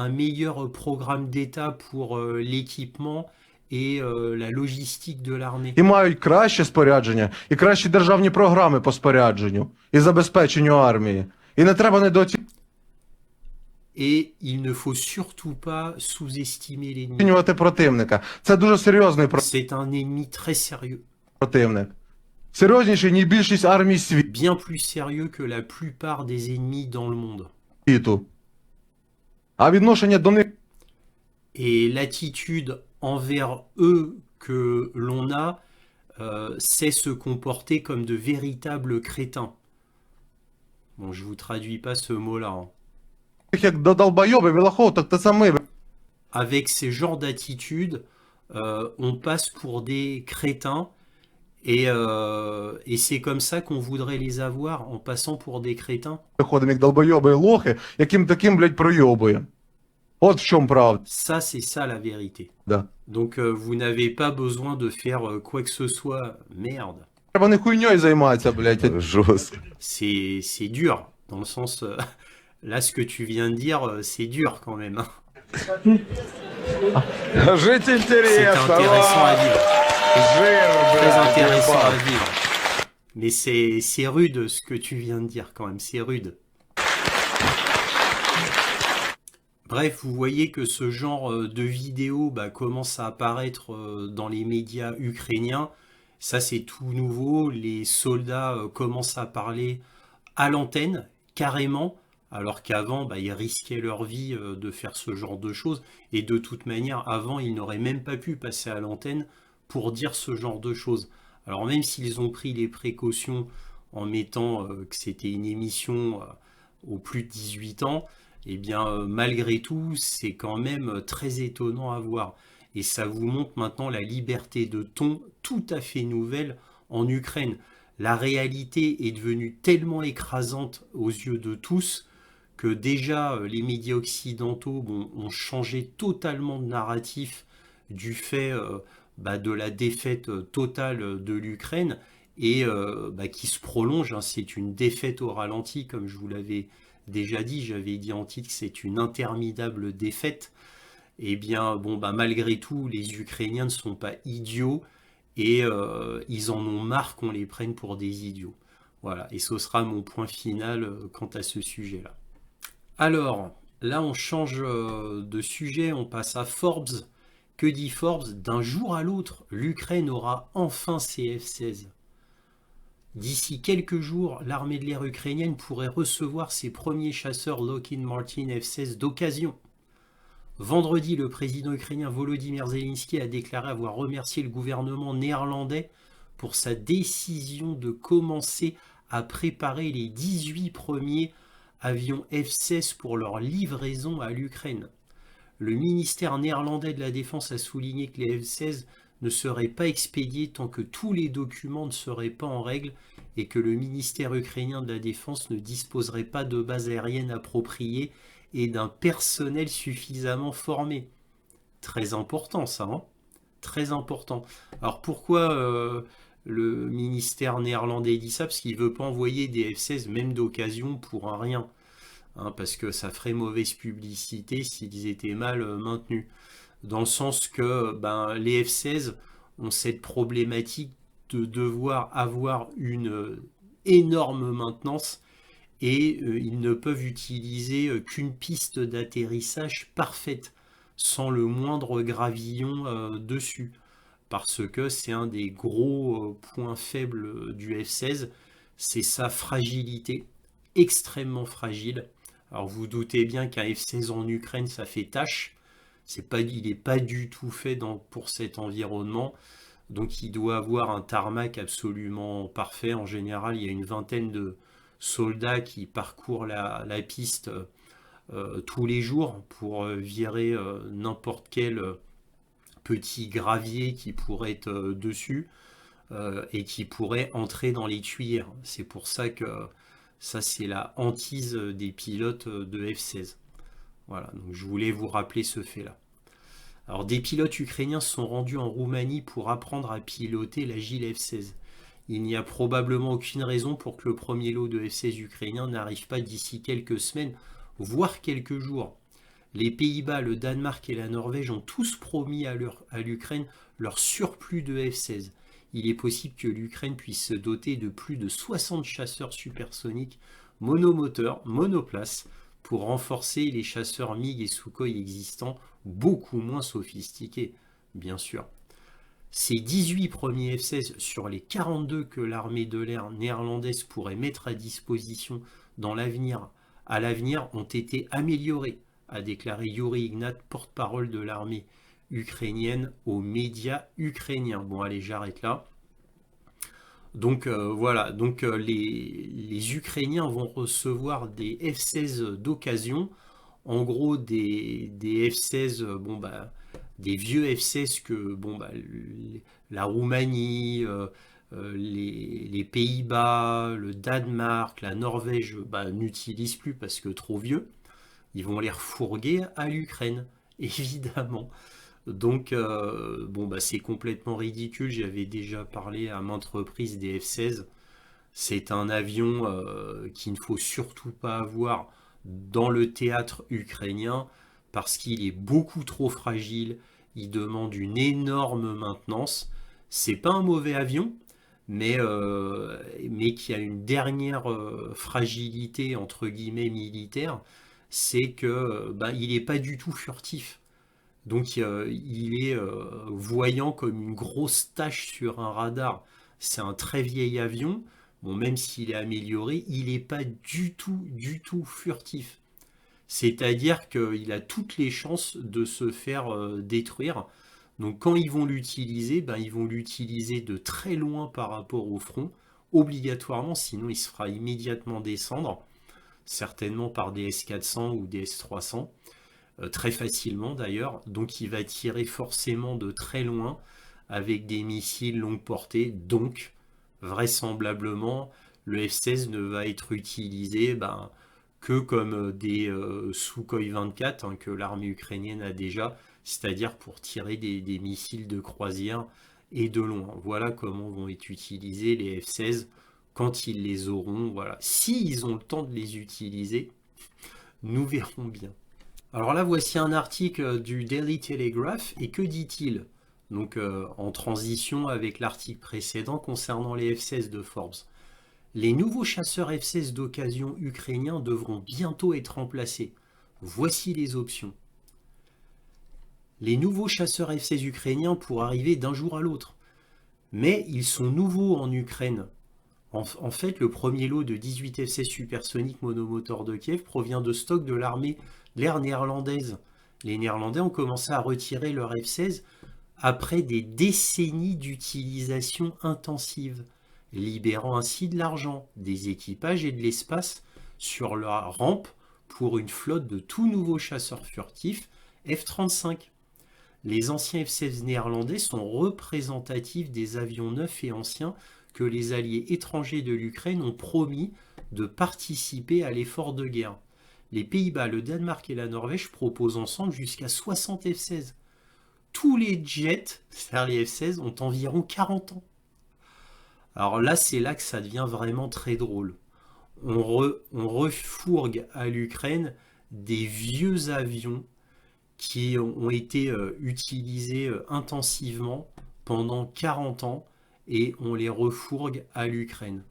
un meilleur programme d'État pour l'équipement et la logistique de l'armée. І мають краще спорядження, і кращі державні програми по спорядженню і забезпеченню армії. І не треба недооцінювати Et il ne faut surtout pas sous-estimer l'ennemi. противника. Це дуже серйозний C'est un ennemi très sérieux, противник. Серйозніший, ніж більшість армій bien plus sérieux que la plupart des ennemis dans le monde. світу. А відношення до них Et l'attitude envers eux que l'on a, c'est se comporter comme de véritables crétins. Bon, je vous traduis pas ce mot-là, hein. як до долбойоби, вілахов, так це ми. Avec ces genres d'attitudes, on passe pour des crétins et c'est comme ça qu'on voudrait les avoir en passant pour des crétins. Виходимо як долбойоби і лохи, яким таким, блядь, пройобує. От в чому правда. Ça, c'est ça la vérité. Да. Donc vous n'avez pas besoin de faire quoi que ce soit. Merde. Треба не хуйньою займатися, блядь. Жестко. C'est dur, dans le sens... là, ce que tu viens de dire, c'est dur quand même, hein. Жить C'est интересно. intéressant à vivre. Très Жир, intéressant à блядь, vivre. Mais c'est rude ce que tu viens de dire quand même, c'est rude. Bref, vous voyez que ce genre de vidéo commence à apparaître dans les médias ukrainiens. Ça, c'est tout nouveau. Les soldats commencent à parler à l'antenne, carrément, alors qu'avant, ils risquaient leur vie de faire ce genre de choses. Et de toute manière, avant, ils n'auraient même pas pu passer à l'antenne pour dire ce genre de choses. Alors même s'ils ont pris les précautions en mettant que c'était une émission aux plus de 18 ans, eh bien malgré tout, c'est quand même très étonnant à voir. Et ça vous montre maintenant la liberté de ton tout à fait nouvelle en Ukraine. La réalité est devenue tellement écrasante aux yeux de tous que déjà les médias occidentaux ont changé totalement de narratif du fait de la défaite totale de l'Ukraine et qui se prolonge. Hein. C'est une défaite au ralenti, comme je vous l'avais déjà dit. J'avais dit en titre que c'est une interminable défaite. Eh bien, malgré tout, les Ukrainiens ne sont pas idiots et ils en ont marre qu'on les prenne pour des idiots. Voilà, et ce sera mon point final quant à ce sujet-là. Alors, là, on change de sujet, on passe à Forbes. Que dit Forbes? D'un jour à l'autre, l'Ukraine aura enfin ses F-16. D'ici quelques jours, l'armée de l'air ukrainienne pourrait recevoir ses premiers chasseurs Lockheed Martin F-16 d'occasion. Vendredi, le président ukrainien Volodymyr Zelensky a déclaré avoir remercié le gouvernement néerlandais pour sa décision de commencer à préparer les 18 premiers avions F-16 pour leur livraison à l'Ukraine. Le ministère néerlandais de la Défense a souligné que les F-16 ne seraient pas expédiés tant que tous les documents ne seraient pas en règle et que le ministère ukrainien de la Défense ne disposerait pas de bases aériennes appropriées et d'un personnel suffisamment formé. Très important ça, hein? Très important. Alors pourquoi le ministère néerlandais dit ça? Parce qu'il ne veut pas envoyer des F-16 même d'occasion pour un rien. Hein, parce que ça ferait mauvaise publicité s'ils étaient mal maintenus. Dans le sens que les F-16 ont cette problématique de devoir avoir une énorme maintenance et ils ne peuvent utiliser qu'une piste d'atterrissage parfaite, sans le moindre gravillon dessus. Parce que c'est un des gros points faibles du F-16, c'est sa fragilité, extrêmement fragile. Alors vous doutez bien qu'un F-16 en Ukraine, ça fait tâche. Il n'est pas du tout fait pour cet environnement. Donc il doit avoir un tarmac absolument parfait. En général, il y a une vingtaine de soldats qui parcourent la piste tous les jours pour virer n'importe quel petit gravier qui pourrait être dessus et qui pourrait entrer dans les tuyères. C'est pour ça que ça, c'est la hantise des pilotes de F-16. Voilà, donc je voulais vous rappeler ce fait-là. Alors, des pilotes ukrainiens sont rendus en Roumanie pour apprendre à piloter l'agile F-16. Il n'y a probablement aucune raison pour que le premier lot de F-16 ukrainiens n'arrive pas d'ici quelques semaines, voire quelques jours. Les Pays-Bas, le Danemark et la Norvège ont tous promis à l'Ukraine leur surplus de F-16. Il est possible que l'Ukraine puisse se doter de plus de 60 chasseurs supersoniques monomoteurs, monoplaces, pour renforcer les chasseurs MiG et Sukhoi existants, beaucoup moins sophistiqués, bien sûr. Ces 18 premiers F-16 sur les 42 que l'armée de l'air néerlandaise pourrait mettre à disposition à l'avenir ont été améliorés, a déclaré Yuri Ignat, porte-parole de l'armée ukrainienne aux médias ukrainiens. Bon, allez, j'arrête là. Donc voilà, donc les Ukrainiens vont recevoir des F-16 d'occasion, en gros des F-16, des vieux F-16 que la Roumanie, les Pays-Bas, le Danemark, la Norvège n'utilisent plus parce que trop vieux. Ils vont les refourguer à l'Ukraine, évidemment. Donc, c'est complètement ridicule. J'avais déjà parlé à maintes reprises des F-16. C'est un avion qu'il ne faut surtout pas avoir dans le théâtre ukrainien parce qu'il est beaucoup trop fragile. Il demande une énorme maintenance. C'est pas un mauvais avion, mais qui a une dernière fragilité entre guillemets militaire, c'est que il n'est pas du tout furtif. Donc il est voyant comme une grosse tache sur un radar. C'est un très vieil avion. Bon, même s'il est amélioré, il n'est pas du tout furtif. C'est-à-dire qu'il a toutes les chances de se faire détruire. Donc quand ils vont l'utiliser, ils vont l'utiliser de très loin par rapport au front, obligatoirement, sinon il se fera immédiatement descendre, certainement par des S-400 ou des S-300. très facilement d'ailleurs, donc il va tirer forcément de très loin avec des missiles longue portée, donc vraisemblablement le F-16 ne va être utilisé que comme des Sukhoi 24 que l'armée ukrainienne a déjà, c'est-à-dire pour tirer des missiles de croisière et de loin. Voilà comment vont être utilisés les F-16 quand ils les auront. Voilà. S'ils ont le temps de les utiliser, nous verrons bien. Alors là, voici un article du Daily Telegraph, et que dit-il? Donc en transition avec l'article précédent concernant les F-16 de Forbes. Les nouveaux chasseurs F-16 d'occasion ukrainiens devront bientôt être remplacés. Voici les options. Les nouveaux chasseurs F-16 ukrainiens pourraient arriver d'un jour à l'autre. Mais ils sont nouveaux en Ukraine. En fait, le premier lot de 18 F-16 supersoniques monomoteurs de Kiev provient de stocks de l'armée de l'air néerlandaise. Les Néerlandais ont commencé à retirer leurs F-16 après des décennies d'utilisation intensive, libérant ainsi de l'argent, des équipages et de l'espace sur leur rampe pour une flotte de tout nouveaux chasseurs furtifs F-35. Les anciens F-16 néerlandais sont représentatifs des avions neufs et anciens que les alliés étrangers de l'Ukraine ont promis de participer à l'effort de guerre. Les Pays-Bas, le Danemark et la Norvège proposent ensemble jusqu'à 60 F-16. Tous les jets, c'est-à-dire les F-16, ont environ 40 ans. Alors là, c'est là que ça devient vraiment très drôle. On refourgue à l'Ukraine des vieux avions qui ont été utilisés intensivement pendant 40 ans, et on les refourgue à l'Ukraine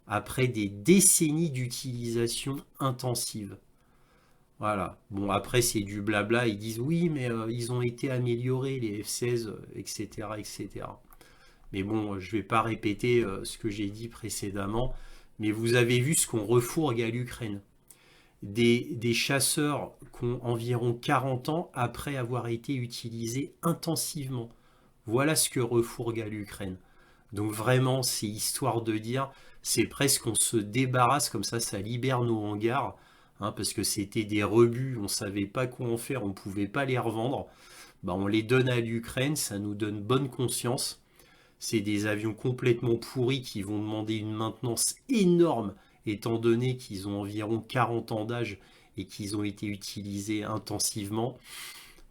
après des décennies d'utilisation intensive. Voilà. Bon, après, c'est du blabla. Ils disent oui, mais ils ont été améliorés, les F-16, etc., etc. Mais bon, je ne vais pas répéter ce que j'ai dit précédemment. Mais vous avez vu ce qu'on refourgue à l'Ukraine. Des chasseurs qui ont environ 40 ans après avoir été utilisés intensivement. Voilà ce que refourgue à l'Ukraine. Donc vraiment, c'est histoire de dire, c'est presque on se débarrasse, comme ça libère nos hangars, parce que c'était des rebuts, on ne savait pas quoi en faire, on ne pouvait pas les revendre. On les donne à l'Ukraine, ça nous donne bonne conscience. C'est des avions complètement pourris qui vont demander une maintenance énorme, étant donné qu'ils ont environ 40 ans d'âge et qu'ils ont été utilisés intensivement.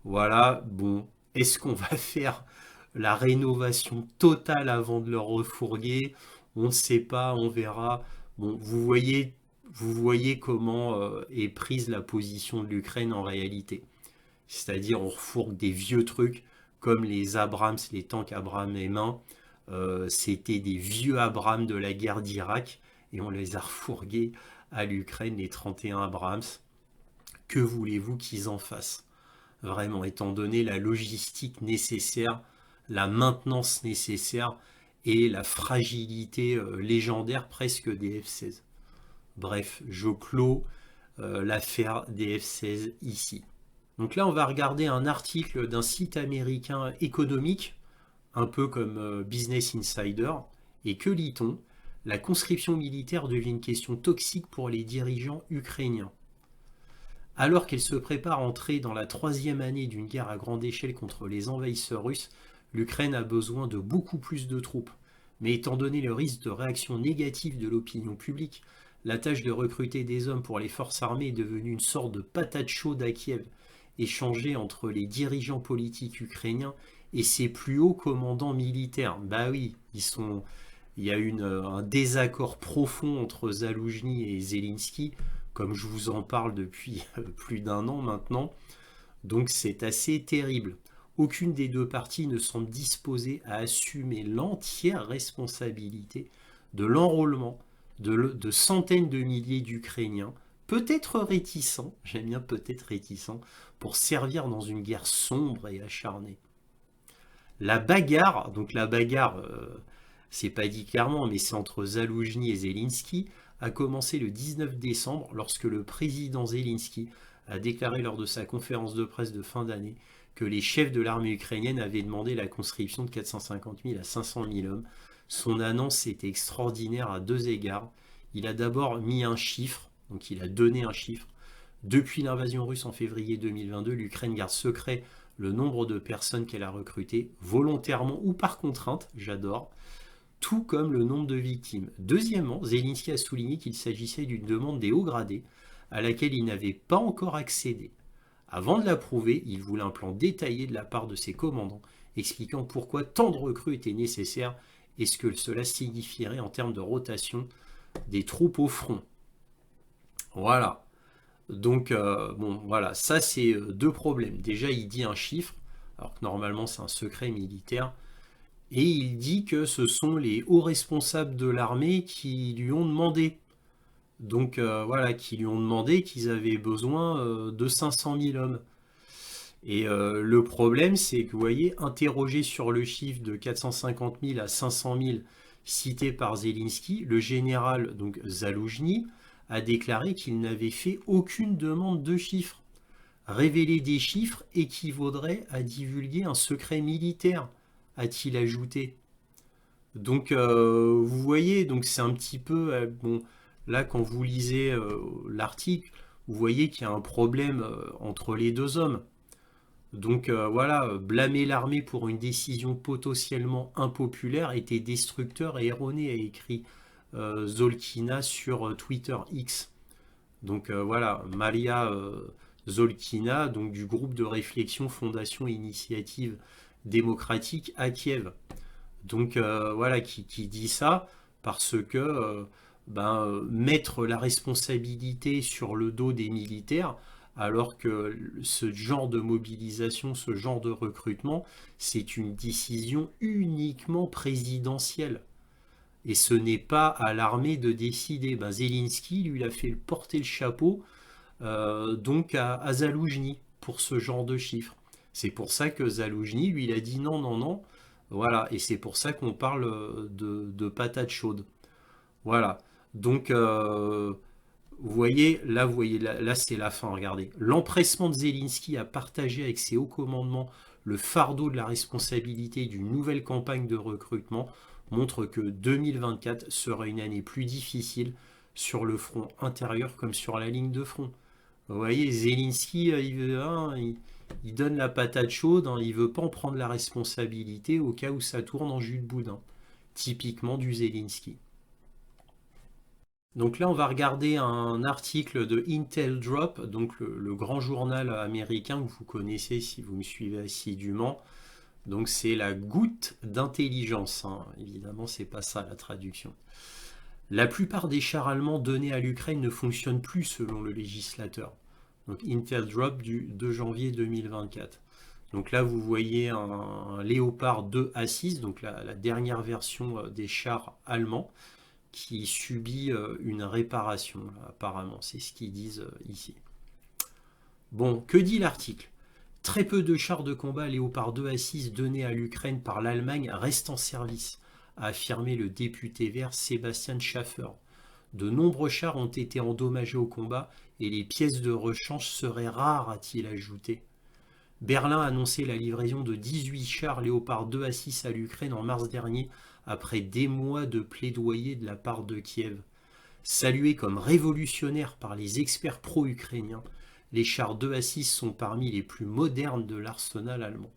Voilà, bon, est-ce qu'on va faire la rénovation totale avant de le refourguer? On ne sait pas, on verra. Bon, vous voyez comment est prise la position de l'Ukraine en réalité. C'est-à-dire on refourgue des vieux trucs comme les Abrams, les tanks Abrams M1. C'était des vieux Abrams de la guerre d'Irak et on les a refourgués à l'Ukraine, les 31 Abrams. Que voulez-vous qu'ils en fassent? Vraiment, étant donné la logistique nécessaire, la maintenance nécessaire et la fragilité légendaire presque des F-16. Bref, je clôt l'affaire des F-16 ici. Donc là, on va regarder un article d'un site américain économique, un peu comme Business Insider. Et que lit-on? La conscription militaire devient une question toxique pour les dirigeants ukrainiens. Alors qu'elle se prépare à entrer dans la 3e année d'une guerre à grande échelle contre les envahisseurs russes, l'Ukraine a besoin de beaucoup plus de troupes. Mais étant donné le risque de réaction négative de l'opinion publique, la tâche de recruter des hommes pour les forces armées est devenue une sorte de patate chaude à Kiev, échangée entre les dirigeants politiques ukrainiens et ses plus hauts commandants militaires. Bah oui, il y a un désaccord profond entre Zaloujny et Zelensky, comme je vous en parle depuis plus d'un an maintenant. Donc c'est assez terrible. Aucune des deux parties ne semble disposée à assumer l'entière responsabilité de l'enrôlement de centaines de milliers d'Ukrainiens, peut-être réticents, j'aime bien peut-être réticents, pour servir dans une guerre sombre et acharnée. La bagarre, c'est pas dit clairement, mais c'est entre Zaloujny et Zelensky, a commencé le 19 décembre lorsque le président Zelensky a déclaré lors de sa conférence de presse de fin d'année que les chefs de l'armée ukrainienne avaient demandé la conscription de 450 000 à 500 000 hommes. Son annonce était extraordinaire à deux égards. Il a d'abord mis un chiffre, donc il a donné un chiffre, Depuis l'invasion russe en février 2022, l'Ukraine garde secret le nombre de personnes qu'elle a recrutées, volontairement ou par contrainte, j'adore, tout comme le nombre de victimes. Deuxièmement, Zelensky a souligné qu'il s'agissait d'une demande des hauts gradés à laquelle il n'avait pas encore accédé. Avant de l'approuver, il voulait un plan détaillé de la part de ses commandants, expliquant pourquoi tant de recrues étaient nécessaires et ce que cela signifierait en termes de rotation des troupes au front. Voilà. Donc, bon, voilà, ça c'est deux problèmes. Déjà, il dit un chiffre, alors que normalement c'est un secret militaire, et il dit que ce sont les hauts responsables de l'armée qui lui ont demandé. Donc, voilà, qui lui ont demandé qu'ils avaient besoin de 500 000 hommes. Et le problème, c'est que vous voyez, interrogé sur le chiffre de 450 000 à 500 000 cité par Zelensky, le général donc Zaloujny a déclaré qu'il n'avait fait aucune demande de chiffres. Révéler des chiffres équivaudrait à divulguer un secret militaire, a-t-il ajouté. Donc vous voyez, donc c'est un petit peu bon. Là, quand vous lisez l'article, vous voyez qu'il y a un problème entre les deux hommes. Donc voilà, blâmer l'armée pour une décision potentiellement impopulaire était destructeur et erroné, a écrit Zolkina sur Twitter X. Donc voilà, Maria Zolkina, donc du groupe de réflexion Fondation Initiative Démocratique à Kiev. Donc voilà, qui dit ça parce que mettre la responsabilité sur le dos des militaires, alors que ce genre de mobilisation, ce genre de recrutement, c'est une décision uniquement présidentielle. Et ce n'est pas à l'armée de décider. Zelensky, lui, il a fait porter le chapeau donc à Zaloujny pour ce genre de chiffres. C'est pour ça que Zaloujny, lui, il a dit non, non, non. Voilà, et c'est pour ça qu'on parle de patates chaudes. Voilà. Donc, vous voyez, là c'est la fin, regardez. L'empressement de Zelensky à partager avec ses hauts commandements le fardeau de la responsabilité d'une nouvelle campagne de recrutement montre que 2024 sera une année plus difficile sur le front intérieur comme sur la ligne de front. Vous voyez, Zelensky, il donne la patate chaude, il ne veut pas en prendre la responsabilité au cas où ça tourne en jus de boudin. Typiquement du Zelensky. Donc là, on va regarder un article de Intel Drop, donc le grand journal américain que vous connaissez si vous me suivez assidûment. Donc c'est la goutte d'intelligence. Évidemment, c'est pas ça la traduction. La plupart des chars allemands donnés à l'Ukraine ne fonctionnent plus selon le législateur. Donc Intel Drop du 2 janvier 2024. Donc là, vous voyez un Léopard 2A6, donc la dernière version des chars allemands, qui subit une réparation, apparemment, c'est ce qu'ils disent ici. Bon, que dit l'article? Très peu de chars de combat Léopard 2A6 donnés à l'Ukraine par l'Allemagne restent en service, a affirmé le député vert Sébastien Schaffer. De nombreux chars ont été endommagés au combat et les pièces de rechange seraient rares, a-t-il ajouté. Berlin a annoncé la livraison de 18 chars Léopard 2A6 à l'Ukraine en mars dernier, après des mois de plaidoyer de la part de Kiev. Salués comme révolutionnaires par les experts pro-ukrainiens, les chars 2A6 sont parmi les plus modernes de l'arsenal allemand.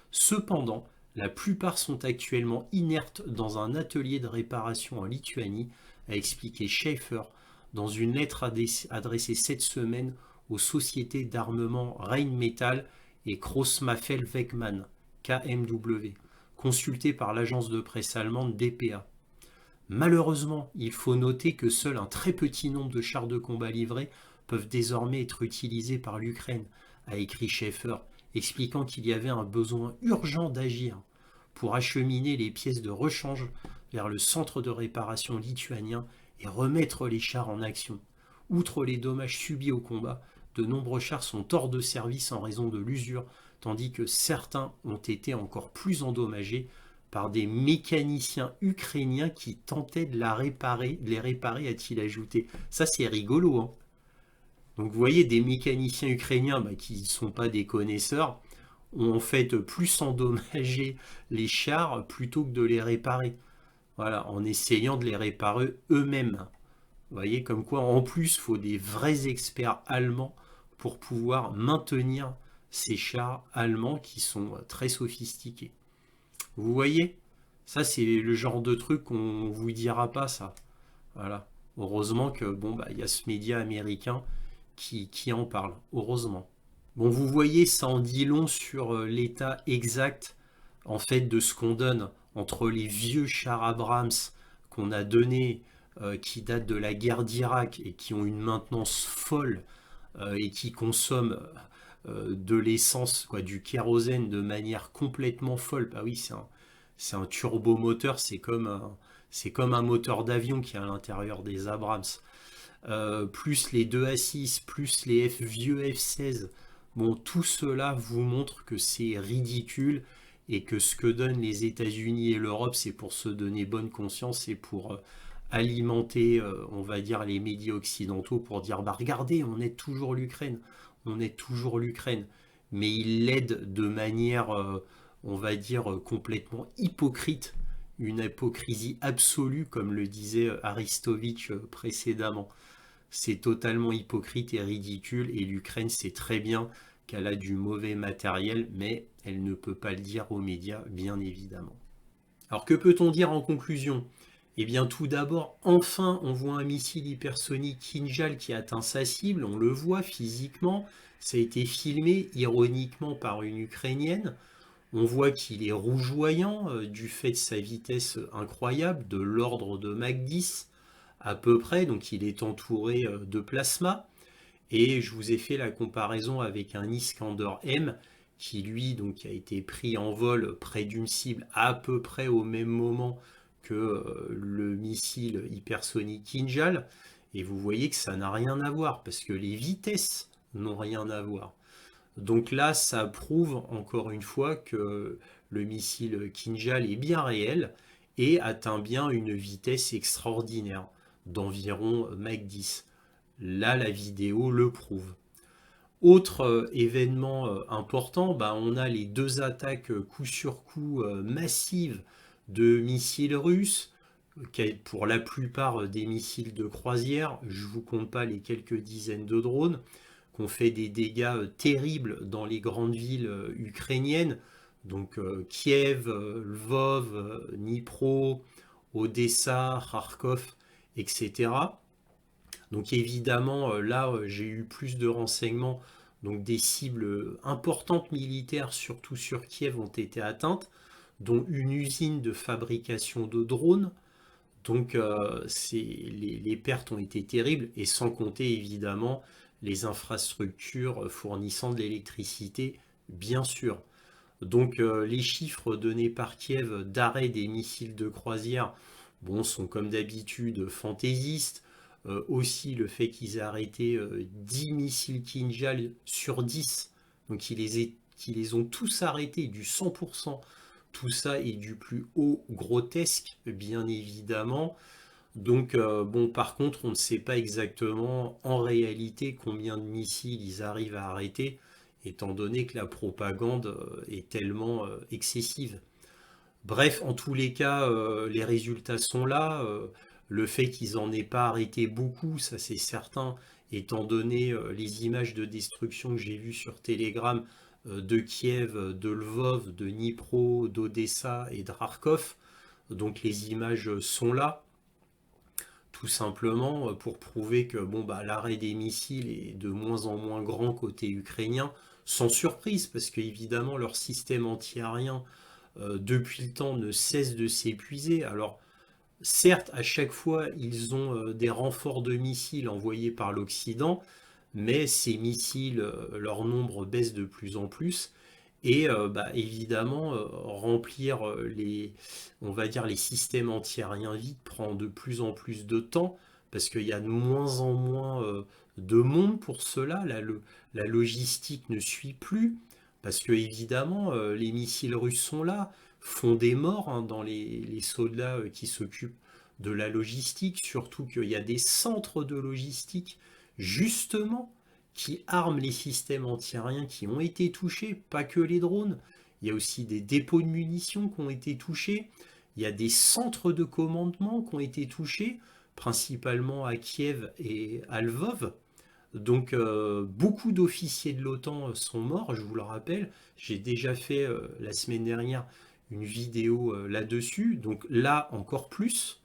Cependant, la plupart sont actuellement inertes dans un atelier de réparation en Lituanie, a expliqué Schaeffer dans une lettre adressée cette semaine aux sociétés d'armement Rheinmetall et Krauss-Maffei-Wegmann, KMW, consultées par l'agence de presse allemande dpa. Malheureusement, il faut noter que seul un très petit nombre de chars de combat livrés peuvent désormais être utilisés par l'Ukraine, a écrit Schaeffer, expliquant qu'il y avait un besoin urgent d'agir pour acheminer les pièces de rechange vers le centre de réparation lituanien et remettre les chars en action. Outre les dommages subis au combat, de nombreux chars sont hors de service en raison de l'usure, tandis que certains ont été encore plus endommagés par des mécaniciens ukrainiens qui tentaient de les réparer, a-t-il ajouté. Ça, c'est rigolo, hein. Donc vous voyez, des mécaniciens ukrainiens qui ne sont pas des connaisseurs ont en fait plus endommagé les chars plutôt que de les réparer. Voilà, en essayant de les réparer eux-mêmes. Vous voyez, comme quoi en plus, il faut des vrais experts allemands pour pouvoir maintenir ces chars allemands qui sont très sophistiqués. Vous voyez? Ça, c'est le genre de truc qu'on vous dira pas, ça. Voilà. Heureusement que, bon, bah, il y a ce média américain qui en parle. Heureusement. Bon, vous voyez, ça en dit long sur l'état exact, en fait, de ce qu'on donne entre les vieux chars Abrams qu'on a donnés, qui datent de la guerre d'Irak et qui ont une maintenance folle et qui consomment de l'essence, quoi, du kérosène de manière complètement folle. Bah oui, c'est un turbomoteur, c'est comme un moteur d'avion qui est à l'intérieur des Abrams. Plus les 2A6, plus les vieux F-16. Bon, tout cela vous montre que c'est ridicule et que ce que donnent les États-Unis et l'Europe, c'est pour se donner bonne conscience et pour alimenter, on va dire, les médias occidentaux pour dire, bah regardez, on aide toujours l'Ukraine, on aide toujours l'Ukraine. Mais ils l'aident de manière, on va dire, complètement hypocrite, une hypocrisie absolue, comme le disait Aristovitch précédemment. C'est totalement hypocrite et ridicule, et l'Ukraine sait très bien qu'elle a du mauvais matériel, mais elle ne peut pas le dire aux médias, bien évidemment. Alors que peut-on dire en conclusion? Eh bien tout d'abord, enfin on voit un missile hypersonique Kinjal qui atteint sa cible, on le voit physiquement, ça a été filmé ironiquement par une Ukrainienne, on voit qu'il est rougeoyant du fait de sa vitesse incroyable, de l'ordre de Mach 10 à peu près, donc il est entouré de plasma. Et je vous ai fait la comparaison avec un Iskander M qui lui donc a été pris en vol près d'une cible à peu près au même moment que le missile hypersonique Kinjal. Et vous voyez que ça n'a rien à voir parce que les vitesses n'ont rien à voir. Donc là, ça prouve encore une fois que le missile Kinjal est bien réel et atteint bien une vitesse extraordinaire d'environ Mach 10. Là, la vidéo le prouve. Autre événement important, bah, on a les deux attaques coup sur coup massives de missiles russes, pour la plupart des missiles de croisière, je ne vous compte pas les quelques dizaines de drones, qui ont fait des dégâts terribles dans les grandes villes ukrainiennes, donc Kiev, Lvov, Dnipro, Odessa, Kharkov, etc. Donc évidemment, là, j'ai eu plus de renseignements. Donc des cibles importantes militaires, surtout sur Kiev, ont été atteintes, dont une usine de fabrication de drones. Donc les pertes ont été terribles, et sans compter évidemment les infrastructures fournissant de l'électricité, bien sûr. Donc les chiffres donnés par Kiev d'arrêt des missiles de croisière, bon, sont comme d'habitude fantaisistes. Aussi le fait qu'ils aient arrêté 10 missiles Kinjal sur 10, donc qu'ils les ont tous arrêtés du 100%, tout ça est du plus haut grotesque, bien évidemment. Donc bon, par contre, on ne sait pas exactement en réalité combien de missiles ils arrivent à arrêter, étant donné que la propagande est tellement excessive. Bref, en tous les cas, les résultats sont là. Le fait qu'ils n'en aient pas arrêté beaucoup, ça c'est certain, étant donné les images de destruction que j'ai vues sur Telegram de Kiev, de Lvov, de Dnipro, d'Odessa et de Kharkov. Donc les images sont là, tout simplement pour prouver que bon, bah, l'arrêt des missiles est de moins en moins grand côté ukrainien, sans surprise, parce qu'évidemment leur système antiaérien depuis le temps ne cesse de s'épuiser. Alors certes, à chaque fois, ils ont des renforts de missiles envoyés par l'Occident, mais ces missiles, leur nombre baisse de plus en plus. Et bah, évidemment, remplir on va dire, les systèmes antiaériens vides prend de plus en plus de temps, parce qu'il y a de moins en moins de monde pour cela. La logistique ne suit plus, parce que évidemment, les missiles russes sont là, font des morts hein, dans les soldats qui s'occupent de la logistique, surtout qu'il y a des centres de logistique justement qui arment les systèmes antiaériens qui ont été touchés, pas que les drones. Il y a aussi des dépôts de munitions qui ont été touchés, il y a des centres de commandement qui ont été touchés, principalement à Kiev et à Lvov. Donc beaucoup d'officiers de l'OTAN sont morts, je vous le rappelle. J'ai déjà fait la semaine dernière une vidéo là-dessus. Donc là encore plus,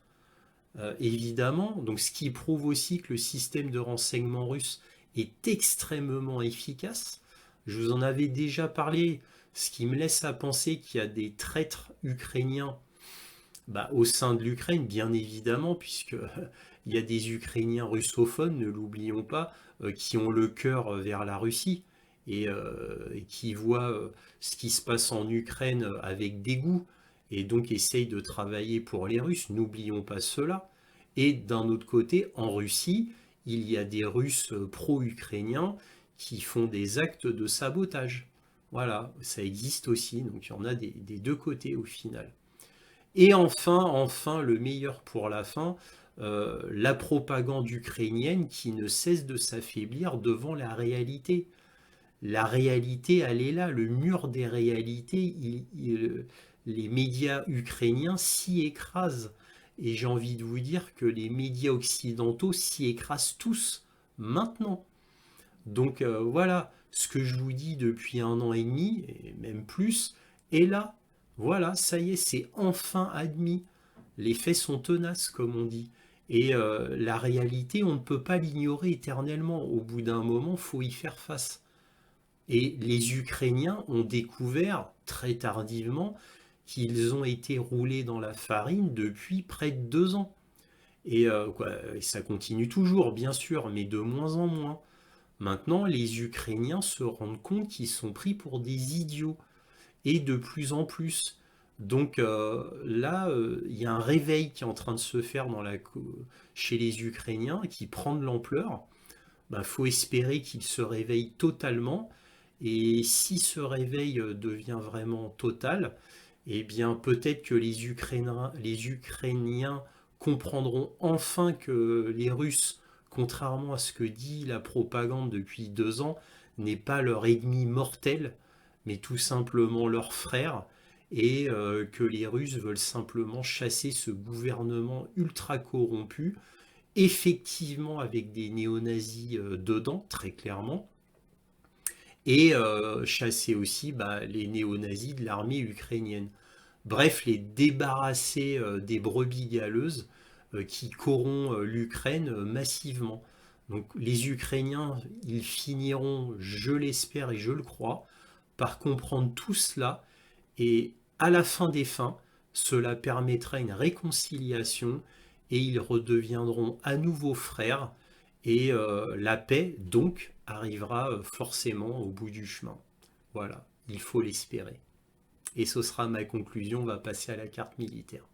évidemment. Donc ce qui prouve aussi que le système de renseignement russe est extrêmement efficace. Je vous en avais déjà parlé, ce qui me laisse à penser qu'il y a des traîtres ukrainiens au sein de l'Ukraine, bien évidemment, puisque il y a des Ukrainiens russophones, ne l'oublions pas, qui ont le cœur vers la Russie et qui voient ce qui se passe en Ukraine avec dégoût et donc essayent de travailler pour les Russes. N'oublions pas cela. Et d'un autre côté, en Russie, il y a des Russes pro-ukrainiens qui font des actes de sabotage. Voilà, ça existe aussi, donc il y en a des deux côtés au final. Et enfin, le meilleur pour la fin, la propagande ukrainienne qui ne cesse de s'affaiblir devant la réalité. La réalité, elle est là, le mur des réalités, les médias ukrainiens s'y écrasent. Et j'ai envie de vous dire que les médias occidentaux s'y écrasent tous, maintenant. Donc voilà, ce que je vous dis depuis 1 an et demi, et même plus, est là. Voilà, ça y est, c'est enfin admis. Les faits sont tenaces, comme on dit. Et la réalité, on ne peut pas l'ignorer éternellement. Au bout d'un moment, il faut y faire face. Et les Ukrainiens ont découvert très tardivement qu'ils ont été roulés dans la farine depuis près de 2 ans. Et ça continue toujours, bien sûr, mais de moins en moins. Maintenant, les Ukrainiens se rendent compte qu'ils sont pris pour des idiots. Et de plus en plus. Donc là, il y a un réveil qui est en train de se faire chez les Ukrainiens qui prend de l'ampleur. Faut espérer qu'ils se réveillent totalement. Et si ce réveil devient vraiment total, eh bien peut-être que les Ukrainiens comprendront enfin que les Russes, contrairement à ce que dit la propagande depuis 2 ans, n'est pas leur ennemi mortel, mais tout simplement leurs frères, et que les Russes veulent simplement chasser ce gouvernement ultra corrompu, effectivement avec des néo-nazis dedans, très clairement, et chasser aussi les néo-nazis de l'armée ukrainienne. Bref, les débarrasser des brebis galeuses qui corrompent l'Ukraine massivement. Donc les Ukrainiens, ils finiront, je l'espère et je le crois, par comprendre tout cela, et à la fin des fins, cela permettra une réconciliation et ils redeviendront à nouveau frères et la paix donc arrivera forcément au bout du chemin. Voilà, il faut l'espérer. Et ce sera ma conclusion, on va passer à la carte militaire.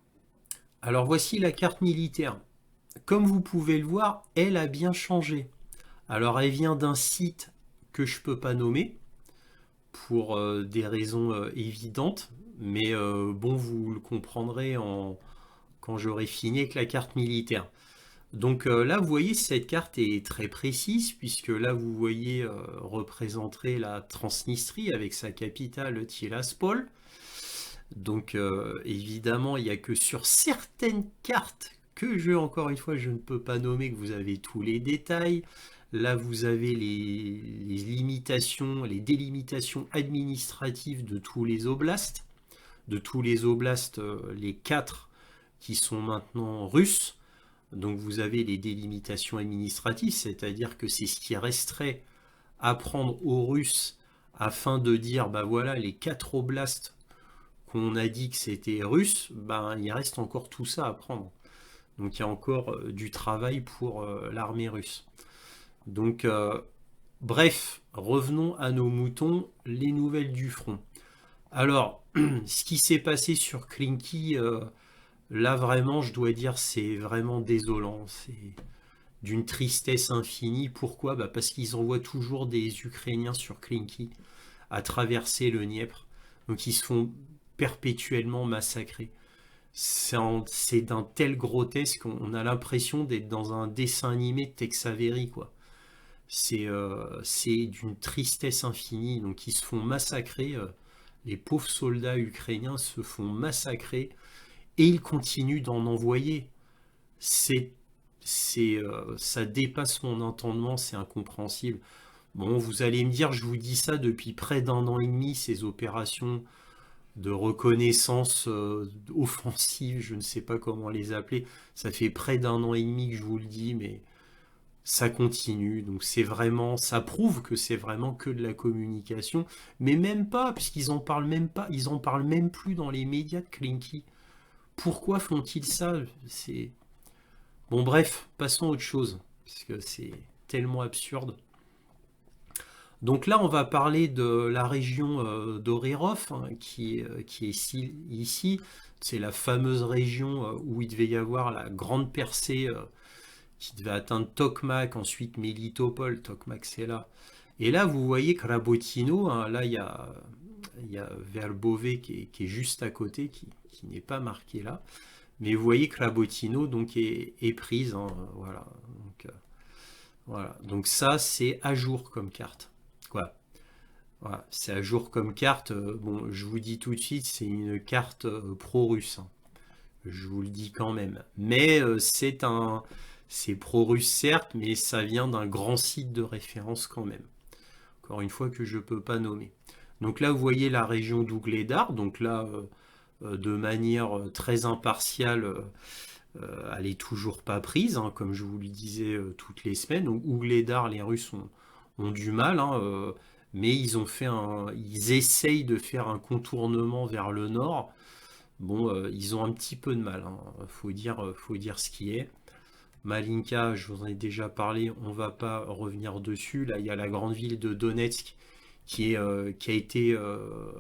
Alors voici la carte militaire. Comme vous pouvez le voir, elle a bien changé. Alors elle vient d'un site que je ne peux pas nommer, pour des raisons évidentes, mais bon, vous le comprendrez quand j'aurai fini avec la carte militaire. Donc là, vous voyez, cette carte est très précise, puisque là, vous voyez représenter la Transnistrie avec sa capitale Tiraspol. Donc évidemment, il n'y a que sur certaines cartes que encore une fois, je ne peux pas nommer, que vous avez tous les détails. Là, vous avez les limitations, les délimitations administratives de tous les oblasts. De tous les oblasts, les 4 qui sont maintenant russes. Donc vous avez les délimitations administratives, c'est-à-dire que c'est ce qui resterait à prendre aux Russes afin de dire, voilà, les 4 oblasts qu'on a dit que c'était russe, il reste encore tout ça à prendre. Donc il y a encore du travail pour l'armée russe. Donc, bref, revenons à nos moutons, les nouvelles du front. Alors, ce qui s'est passé sur Klinky, là vraiment, je dois dire, c'est vraiment désolant. C'est d'une tristesse infinie. Pourquoi ? Parce qu'ils envoient toujours des Ukrainiens sur Klinky à traverser le Dniepr. Donc ils se font perpétuellement massacrer. C'est d'un tel grotesque, on a l'impression d'être dans un dessin animé de Tex Avery, quoi. C'est d'une tristesse infinie. Donc ils se font massacrer, les pauvres soldats ukrainiens se font massacrer et ils continuent d'en envoyer. C'est ça dépasse mon entendement, c'est incompréhensible. Bon, vous allez me dire, je vous dis ça depuis près d'un an et demi, ces opérations de reconnaissance offensive, je ne sais pas comment les appeler. Ça fait près d'un an et demi que je vous le dis, mais ça continue. Donc c'est vraiment, ça prouve que c'est vraiment que de la communication, mais même pas, puisqu'ils en parlent même pas, ils en parlent même plus dans les médias de Klinky. Pourquoi font-ils ça? C'est bon, bref, passons à autre chose, parce que c'est tellement absurde. Donc là, on va parler de la région d'Orerov, hein, qui est ici. C'est la fameuse région où il devait y avoir la grande percée qui devait atteindre Tokmak, ensuite Melitopol. Tokmak, c'est là. Et là, vous voyez Krabotino, hein, là, il y a Verbové qui est juste à côté, qui n'est pas marqué là. Mais vous voyez Krabotino donc, est prise. Hein, voilà. Voilà. Donc ça, c'est à jour comme carte. Quoi. Voilà, c'est à jour comme carte. Bon, je vous dis tout de suite, c'est une carte pro-russe. Hein. Je vous le dis quand même. Mais c'est pro-russe certes, mais ça vient d'un grand site de référence quand même. Encore une fois que je ne peux pas nommer. Donc là, vous voyez la région d'Ougledar. Donc là, de manière très impartiale, elle est toujours pas prise, hein, comme je vous le disais toutes les semaines. Donc Ougledar, les Russes ont du mal, hein, mais ils essayent de faire un contournement vers le nord. Bon, ils ont un petit peu de mal, hein, faut dire ce qui est. Malinka, je vous en ai déjà parlé, on va pas revenir dessus. Là, il y a la grande ville de Donetsk qui a été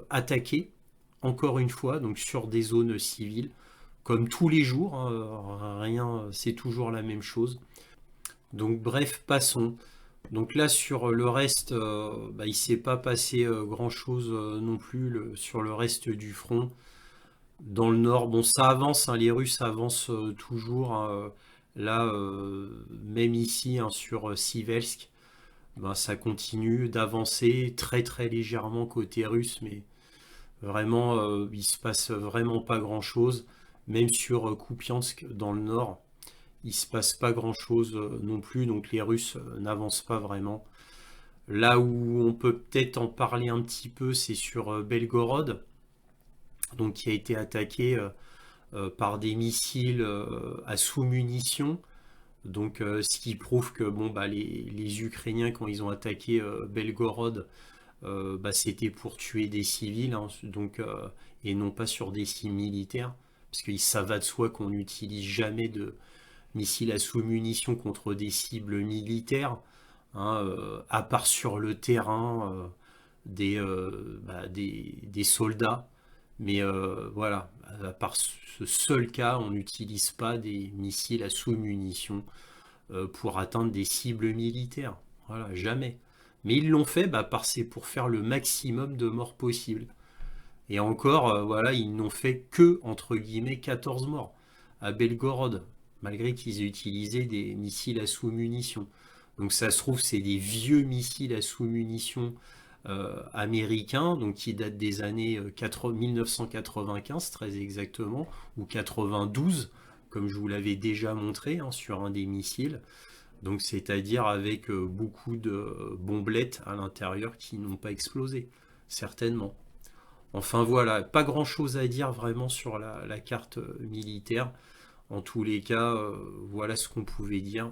attaquée, encore une fois, donc sur des zones civiles, comme tous les jours, hein, rien, c'est toujours la même chose. Donc bref, passons. Donc là, sur le reste, il ne s'est pas passé grand-chose non plus sur le reste du front. Dans le nord, bon, ça avance, hein, les Russes avancent toujours. Hein, là, même ici, hein, sur Sivelsk, ben, ça continue d'avancer très très légèrement côté russe, mais vraiment, il se passe vraiment pas grand-chose. Même sur Kupiansk, dans le nord, il se passe pas grand-chose non plus, donc les Russes n'avancent pas vraiment. Là où on peut peut-être en parler un petit peu, c'est sur Belgorod, donc qui a été attaqué par des missiles à sous-munitions. Donc, ce qui prouve que bon, bah, les Ukrainiens, quand ils ont attaqué Belgorod, c'était pour tuer des civils, hein, donc, et non pas sur des cibles militaires, parce que ça va de soi qu'on n'utilise jamais de missiles à sous-munitions contre des cibles militaires, hein, à part sur le terrain des soldats. Mais voilà, à part ce seul cas, on n'utilise pas des missiles à sous-munitions pour atteindre des cibles militaires. Voilà, jamais. Mais ils l'ont fait c'est pour faire le maximum de morts possible. Et encore, voilà, ils n'ont fait que, entre guillemets, 14 morts à Belgorod, malgré qu'ils aient utilisé des missiles à sous-munitions. Donc ça se trouve, c'est des vieux missiles à sous-munitions américains, donc qui datent des années 1995 très exactement, ou 92, comme je vous l'avais déjà montré hein, sur un des missiles. Donc c'est-à-dire avec beaucoup de bombelettes à l'intérieur qui n'ont pas explosé, certainement. Enfin voilà, pas grand-chose à dire vraiment sur la carte militaire. En tous les cas, voilà ce qu'on pouvait dire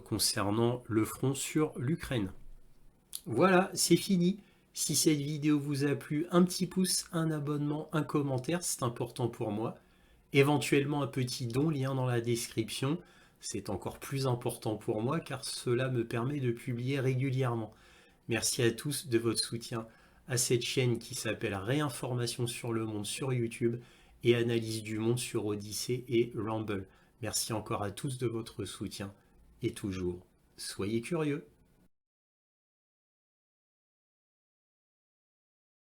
concernant le front sur l'Ukraine. Voilà, c'est fini. Si cette vidéo vous a plu, un petit pouce, un abonnement, un commentaire, c'est important pour moi. Éventuellement un petit don, lien dans la description. C'est encore plus important pour moi car cela me permet de publier régulièrement. Merci à tous de votre soutien à cette chaîne qui s'appelle Réinformation sur le monde sur YouTube et Analyse du monde sur Odyssée et Rumble. Merci encore à tous de votre soutien et toujours, soyez curieux.